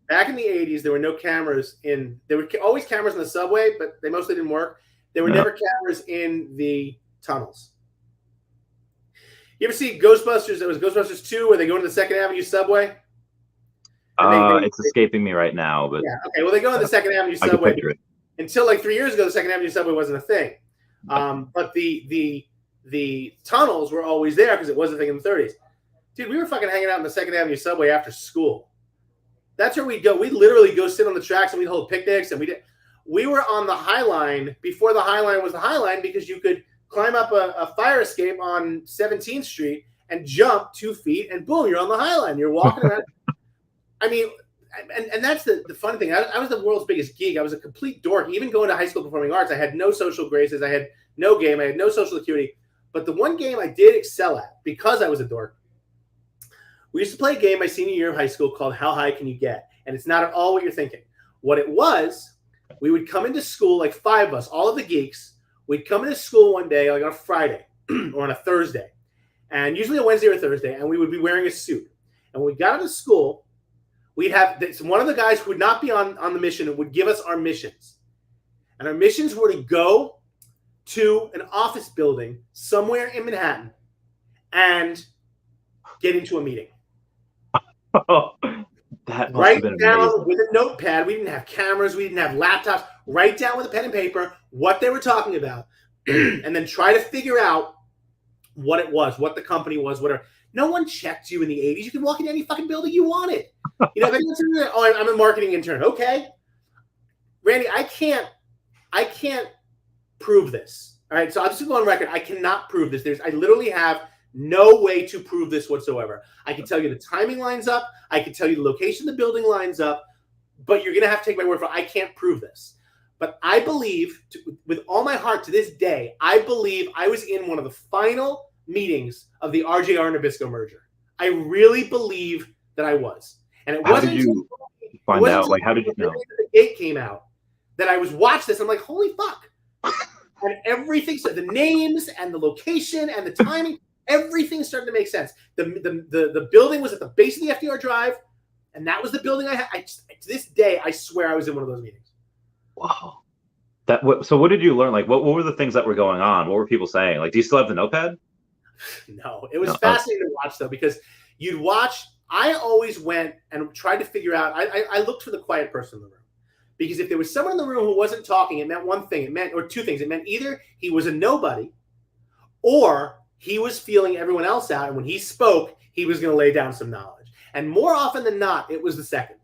Back in the 80s, there were no cameras there were always cameras in the subway, but they mostly didn't work. There were never cameras in the tunnels. You ever see Ghostbusters? It was Ghostbusters 2 where they go into the 2nd Avenue subway. It's escaping me right now, but yeah. Okay, well, they go on the 2nd Avenue subway. Until like 3 years ago, the 2nd Avenue subway wasn't a thing. But the tunnels were always there because it was a thing in the 30s. Dude, we were fucking hanging out in the 2nd Avenue subway after school. That's where we'd go. We'd literally go sit on the tracks and we'd hold picnics, and we were on the High Line before the High Line was the High Line, because you could climb up a fire escape on 17th Street and jump 2 feet, and boom, you're on the High Line. You're walking around. I mean, and that's the funny thing. I was the world's biggest geek. I was a complete dork. Even going to high school performing arts, I had no social graces. I had no game. I had no social acuity. But the one game I did excel at, because I was a dork, we used to play a game my senior year of high school called How High Can You Get? And it's not at all what you're thinking. What it was, we would come into school, like 5 of us, all of the geeks. We'd come into school one day, like on a Friday or on a Thursday, and usually a Wednesday or a Thursday, and we would be wearing a suit. And when we got into school, we'd have one of the guys who would not be on the mission and would give us our missions. And our missions were to go to an office building somewhere in Manhattan and get into a meeting. That must write have been down amazing. with a notepad. We didn't have cameras. We didn't have laptops. Write down with a pen and paper what they were talking about, and then try to figure out what it was, what the company was, whatever. No one checked you in the 80s. You could walk into any fucking building you wanted. You know, if anyone's in there, oh, I'm a marketing intern. Okay, Randy, I can't prove this. All right, so I'm just going on record. I cannot prove this. I literally have No way to prove this whatsoever. I can tell you the timing lines up. I can tell you the location of the building lines up. But you're going to have to take my word for it. I can't prove this. But I believe, with all my heart to this day, I believe I was in one of the final meetings of the RJR Nabisco merger. I really believe that I was. And it wasn't How did you find out? Like, how did you know? The gate came out that I was watching this. I'm like, holy fuck. And everything, so the names and the location and the timing, everything started to make sense. The building was at the base of the FDR Drive, and that was the building I had. To this day, I swear I was in one of those meetings. Wow. So what did you learn? Like, what were the things that were going on? What were people saying? Like, do you still have the notepad? No, it was fascinating to watch, though, because you'd watch. I always went and tried to figure out. I looked for the quiet person in the room, because if there was someone in the room who wasn't talking, it meant one thing. It meant, or two things. It meant either he was a nobody, or he was feeling everyone else out, and when he spoke, he was going to lay down some knowledge. And more often than not, it was the second.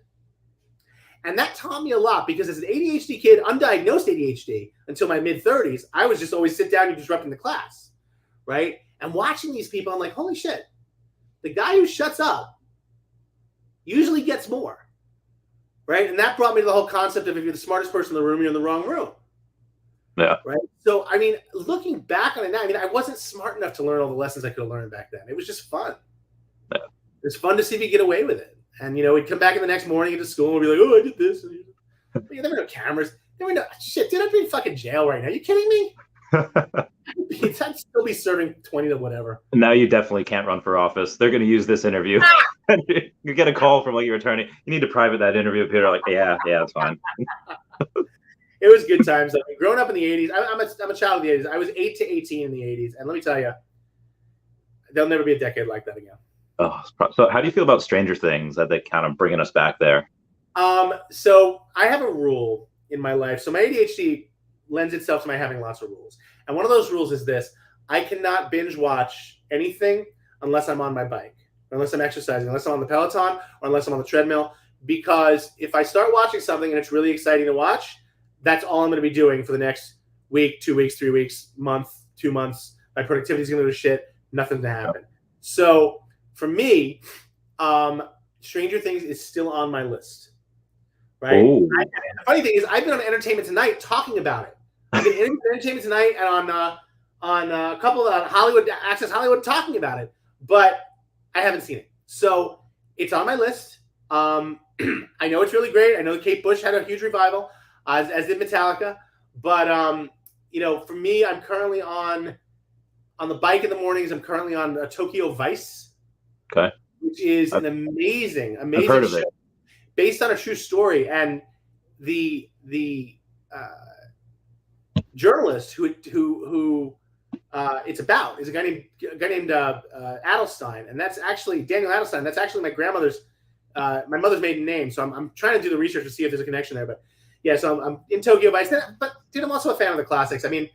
And that taught me a lot, because as an ADHD kid, undiagnosed ADHD, until my mid-30s, I was just always sit down and disrupting the class, right? And watching these people, I'm like, holy shit, the guy who shuts up usually gets more, right? And that brought me to the whole concept of, if you're the smartest person in the room, you're in the wrong room. Yeah. Right. So, I mean, looking back on it now, I mean, I wasn't smart enough to learn all the lessons I could have learned back then. It was just fun. Yeah. It was fun to see if you get away with it. And, you know, we'd come back in the next morning into school and be like, oh, I did this. There were no cameras. There were no shit. Dude, I'd be in fucking jail right now. Are you kidding me? I'd still be serving 20 to whatever. Now you definitely can't run for office. They're going to use this interview. You get a call from like your attorney. You need to private that interview. Peter, like, yeah, it's fine. It was good times. Though. Growing up in the 80s, I'm a child of the 80s. I was 8 to 18 in the 80s. And let me tell you, there'll never be a decade like that again. Oh, so how do you feel about Stranger Things, that they kind of bringing us back there? So I have a rule in my life. So my ADHD lends itself to my having lots of rules. And one of those rules is this: I cannot binge watch anything unless I'm on my bike, or unless I'm exercising, unless I'm on the Peloton, or unless I'm on the treadmill. Because if I start watching something and it's really exciting to watch, that's all I'm going to be doing for the next week, 2 weeks, 3 weeks, month, 2 months. My productivity is going to go to shit. Nothing to happen. So for me, Stranger Things is still on my list. Right. The funny thing is, I've been on Entertainment Tonight talking about it. I've been in Entertainment Tonight and on a couple of Hollywood, Access Hollywood, talking about it, but I haven't seen it. So it's on my list. I know it's really great. I know Kate Bush had a huge revival, as did Metallica. But you know, for me, I'm currently on the bike in the mornings. I'm currently on Tokyo Vice, which is an amazing show, based on a true story. And the journalist who it's about is a guy named Adelstein, and that's actually Daniel Adelstein. That's actually my mother's maiden name. So I'm trying to do the research to see if there's a connection there. But yeah, so I'm in Tokyo Vice. But dude, I'm also a fan of the classics. I mean,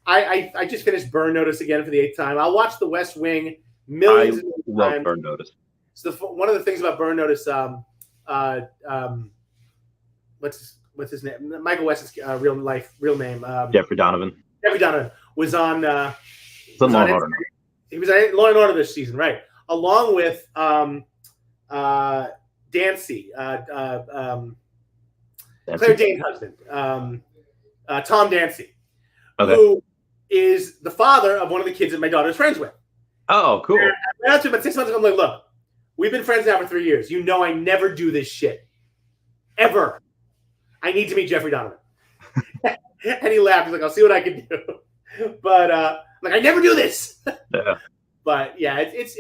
I just finished Burn Notice again for the 8th time. I'll watch The West Wing millions of times. I love Burn Notice. So one of the things about Burn Notice, what's his name? Michael West's real name. Jeffrey Donovan. Jeffrey Donovan was on. Law and Order. He was on Law and Order this season, right? Along with Dancy, Claire Dane's husband, Tom Dancy, who is the father of one of the kids that my daughter's friends with. Oh, cool. And I went out to him about 6 months ago. I'm like, look, we've been friends now for 3 years. You know I never do this shit. Ever. I need to meet Jeffrey Donovan. And he laughed. He's like, I'll see what I can do. But like, I never do this. Yeah. But yeah, it's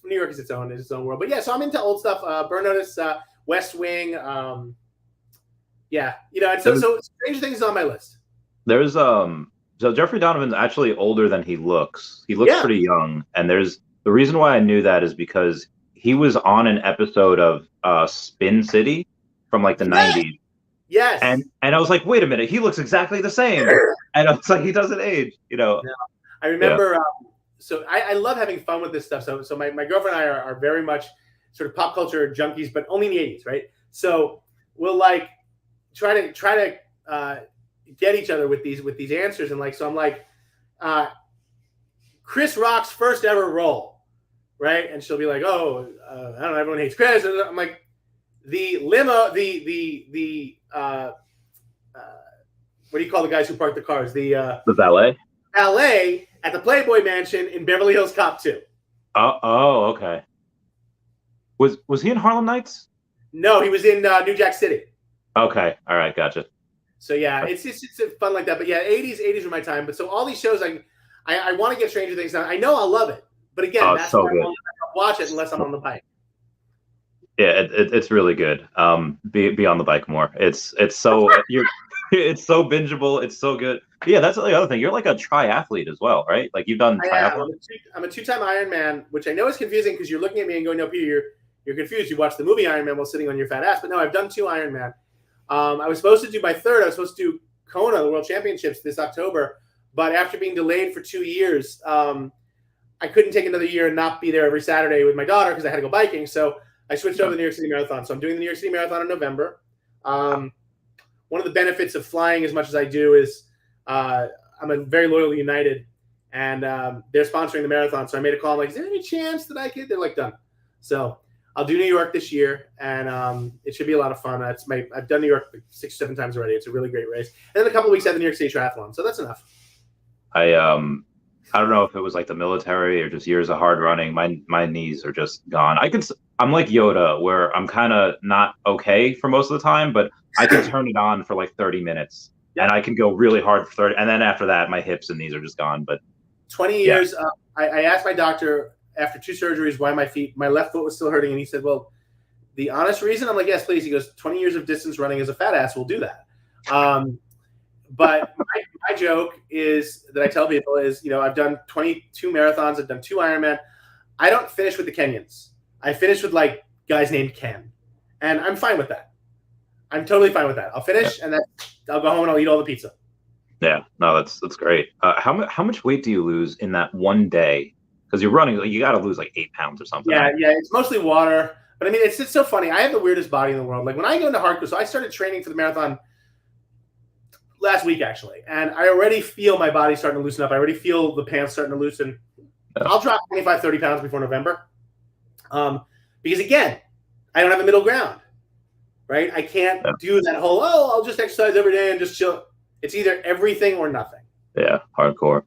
New York is its own world. But yeah, so I'm into old stuff. Burn Notice, West Wing. Yeah, you know, and so Stranger Things is on my list. There's so Jeffrey Donovan's actually older than he looks. He looks pretty young, and there's the reason why I knew that is because he was on an episode of Spin City from like the 90s. Yes. And I was like, wait a minute, he looks exactly the same. And I was like, he doesn't age, you know. No. I remember so I love having fun with this stuff. So my girlfriend and I are very much sort of pop culture junkies, but only in the 80s, right? So we'll like try to get each other with these answers, and like, so I'm like, Chris Rock's first ever role. right? And she'll be like, "Oh, I don't know, everyone hates Chris." And I'm like, the limo, what do you call the guys who park the cars? The valet. valet at the Playboy Mansion in Beverly Hills Cop 2. Oh, okay. Was he in Harlem Nights? No, he was in New Jack City. Okay, all right, gotcha. So yeah, it's fun like that. But yeah, 80s were my time. But so all these shows, I want to get Stranger Things done. I know I'll love it, but again, that's so why good. I won't watch it unless I'm on the bike. Yeah, it's really good. Be on the bike more. It's so it's so bingeable. It's so good. Yeah, that's the other thing. You're like a triathlete as well, right? Like you've done triathlon. I'm a two-time Ironman, which I know is confusing because you're looking at me and going, "No, Peter, you're confused. You watched the movie Iron Man while sitting on your fat ass." But no, I've done 2 Ironman. I was supposed to do my third. I was supposed to do Kona, the World Championships, this October. But after being delayed for 2 years, I couldn't take another year and not be there every Saturday with my daughter because I had to go biking. So I switched over to the New York City Marathon. So I'm doing the New York City Marathon in November. One of the benefits of flying as much as I do is I'm a very loyal to United, and they're sponsoring the marathon. So I made a call. I'm like, is there any chance that I could? They're like, done. So I'll do New York this year, and it should be a lot of fun. I've done New York 6 or 7 times already. It's a really great race. And then a couple of weeks I have the New York City Triathlon. So that's enough. I don't know if it was like the military or just years of hard running. My knees are just gone. I'm like Yoda, where I'm kind of not okay for most of the time, but I can turn it on for like 30 minutes, and I can go really hard for 30. And then after that, my hips and knees are just gone. But 20 years. Yeah. I asked my doctor after 2 surgeries why my left foot was still hurting, and he said, "Well, the honest reason." I'm like, "Yes, please." He goes, 20 years of distance running as a fat ass will do that. But my joke is that I tell people is, I've done 22 marathons. I've done 2 Ironman. I don't finish with the Kenyans. I finish with like guys named Ken, and I'm fine with that. I'm totally fine with that. I'll finish, and then I'll go home and I'll eat all the pizza. Yeah, no, that's great. How much weight do you lose in that one day? Because you're running, you got to lose like 8 pounds or something. Yeah, yeah, it's mostly water. But I mean, it's so funny. I have the weirdest body in the world. Like when I go into hardcore, so I started training for the marathon last week actually, and I already feel my body starting to loosen up. I already feel the pants starting to loosen. Yeah. I'll drop 25, 30 pounds before November, because again, I don't have a middle ground, right? I can't do that whole I'll just exercise every day and just chill. It's either everything or nothing. Yeah, hardcore.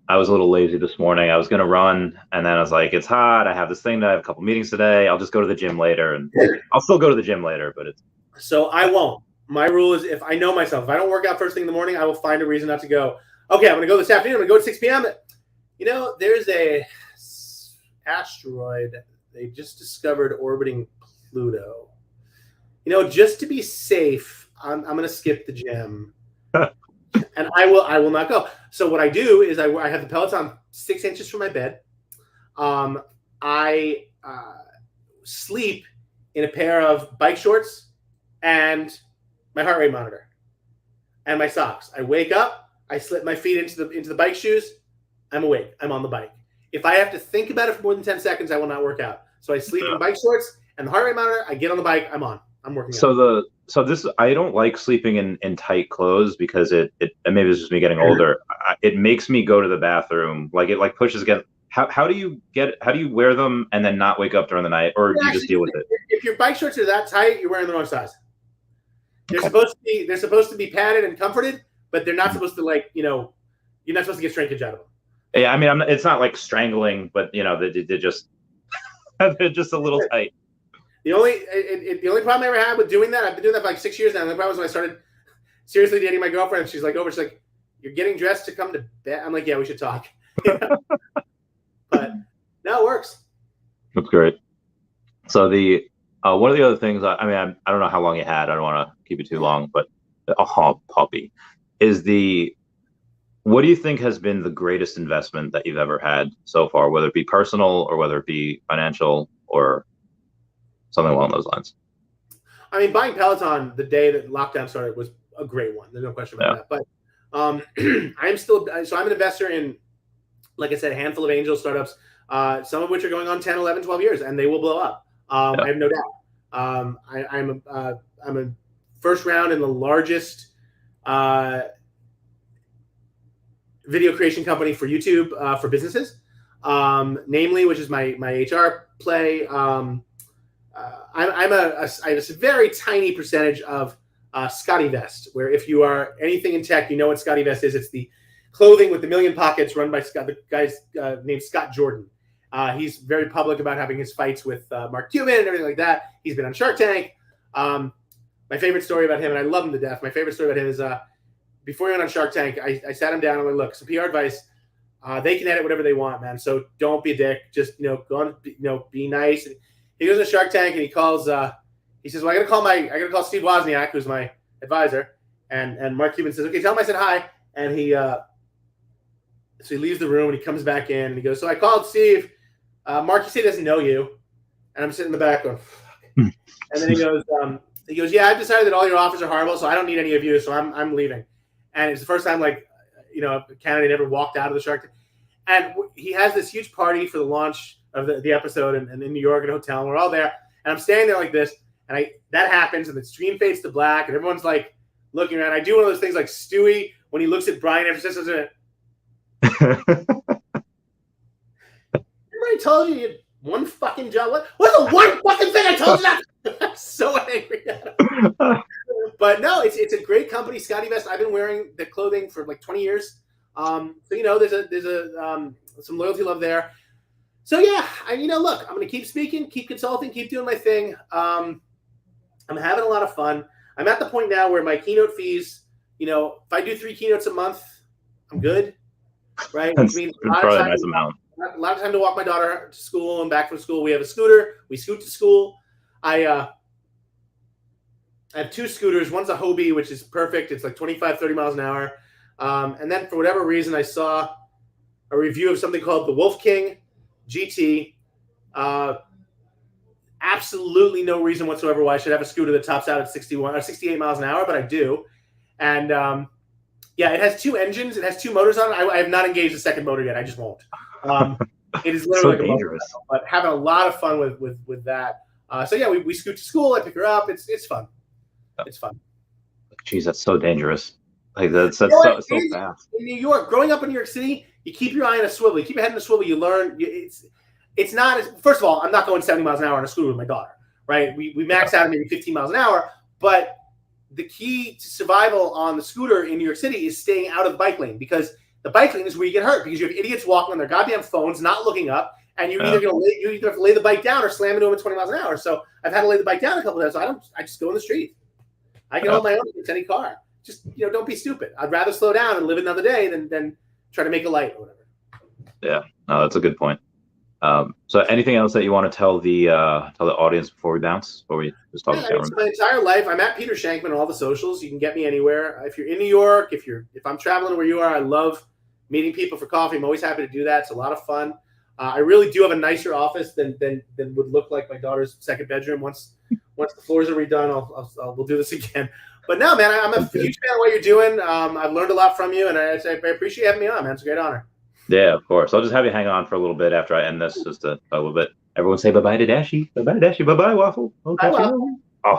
I was a little lazy this morning. I was going to run, and then I was like, it's hot. I have this thing. I have a couple meetings today. I'll just go to the gym later, and I'll still go to the gym later. But it's so I won't. My rule is if I know myself, if I don't work out first thing in the morning, I will find a reason not to go. Okay, I'm going to go this afternoon. I'm going to go at 6 p.m. There's a asteroid they just discovered orbiting Pluto. Just to be safe, I'm going to skip the gym. And I will not go. So what I do is I have the Peloton 6 inches from my bed. I sleep in a pair of bike shorts and my heart rate monitor and my socks. I wake up, I slip my feet into the bike shoes. I'm awake. I'm on the bike. If I have to think about it for more than 10 seconds, I will not work out. So I sleep in bike shorts and the heart rate monitor. I get on the bike. I'm working out. So this, I don't like sleeping in tight clothes because it and maybe it's just me getting older. It makes me go to the bathroom. Like it like pushes against. How do you wear them and then not wake up during the night, or do you just deal with it? If your bike shorts are that tight, you're wearing the wrong size. They're supposed to be padded and comforted, but they're not supposed to you're not supposed to get shrinkage out of them. Yeah, I mean, it's not like strangling, but they're just they're just a little tight. The only problem I ever had with doing that, I've been doing that for like 6 years now. And the problem was when I started seriously dating my girlfriend. She's like, you're getting dressed to come to bed. I'm like, yeah, we should talk. But no, it works. That's great. So one of the other things, I don't know how long you had. I don't want to keep it too long, but puppy is what do you think has been the greatest investment that you've ever had so far, whether it be personal or whether it be financial or something along those lines? I mean, buying Peloton the day that lockdown started was a great one. There's no question about that. But I'm an investor in, like I said, a handful of angel startups, some of which are going on 10, 11, 12 years, and they will blow up. I have no doubt. I'm a first round in the largest video creation company for YouTube for businesses. Namely, which is my HR play. I'm a very tiny percentage of Scotty Vest, where if you are anything in tech, you know what Scotty Vest is. It's the clothing with the million pockets run by the guy's named Scott Jordan. He's very public about having his fights with Mark Cuban and everything like that. He's been on Shark Tank. My favorite story about him, and I love him to death, my favorite story about him is before he went on Shark Tank, I sat him down and I'm like, look, some PR advice. They can edit whatever they want, man. So don't be a dick. Just, go on, be nice. And he goes to Shark Tank and he calls, he says, well, I got to call Steve Wozniak, who's my advisor. And Mark Cuban says, okay, tell him I said hi. And so he leaves the room and he comes back in and he goes, so I called Steve. Mark, you say he doesn't know you. And I'm sitting in the back going, fuck. And then he goes, yeah, I've decided that all your offers are horrible, so I don't need any of you. So I'm leaving. And it's the first time, a candidate ever walked out of the Shark Tank. And he has this huge party for the launch of the episode and in New York at a hotel. And we're all there. And I'm standing there like this. And that happens. And the screen fades to black. And everyone's looking around. I do one of those things like Stewie when he looks at Brian after says, remember I told you had one fucking job? What's the one fucking thing I told you that? I'm so angry at him. But no, it's a great company, Scotty Vest. I've been wearing the clothing for 20 years. So there's some loyalty love there. So yeah, look, I'm gonna keep speaking, keep consulting, keep doing my thing. I'm having a lot of fun. I'm at the point now where my keynote fees, if I do 3 keynotes a month, I'm good, right? Which means a lot of time to walk my daughter to school and back from school. We have a scooter. We scoot to school. I have 2 scooters. One's a Hobie, which is perfect. It's 25, 30 miles an hour. And then for whatever reason, I saw a review of something called the Wolf King GT. Absolutely no reason whatsoever why I should have a scooter that tops out at 61 or 68 miles an hour, but I do. And it has 2 engines. It has 2 motors on it. I have not engaged the second motor yet. I just won't. It is literally so dangerous. But having a lot of fun with that. We scoot to school. I pick her up. It's fun. It's fun. Jeez, that's so dangerous. That's so fast. In New York, growing up in New York City, you keep your eye on a swivel. You keep your head in a swivel. You learn. It's not. First of all, I'm not going 70 miles an hour on a scooter with my daughter. Right? We max out at maybe 15 miles an hour. But the key to survival on the scooter in New York City is staying out of the bike lane, because the bike lane is where you get hurt, because you have idiots walking on their goddamn phones, not looking up, and you either have to lay the bike down or slam into them at 20 miles an hour. So I've had to lay the bike down a couple of times. So I just go in the street. I can hold my own against any car. Just don't be stupid. I'd rather slow down and live another day than try to make a light or whatever. Yeah, no, that's a good point. So anything else that you want to tell the audience before we bounce? Before we just talk about my entire life, I'm at Peter Shankman on all the socials. You can get me anywhere. If you're in New York, if I'm traveling where you are, I love meeting people for coffee. I'm always happy to do that. It's a lot of fun. I really do have a nicer office than would look like my daughter's second bedroom. Once the floors are redone, we'll do this again. But no, man, I'm a huge fan of what you're doing. I've learned a lot from you, and I appreciate you having me on, man. It's a great honor. Yeah, of course. I'll just have you hang on for a little bit after I end this, just a little bit. Everyone say bye-bye to Dashy. Bye-bye to Dashy. Bye-bye, Waffle. Okay. Bye, Waffle. Oh.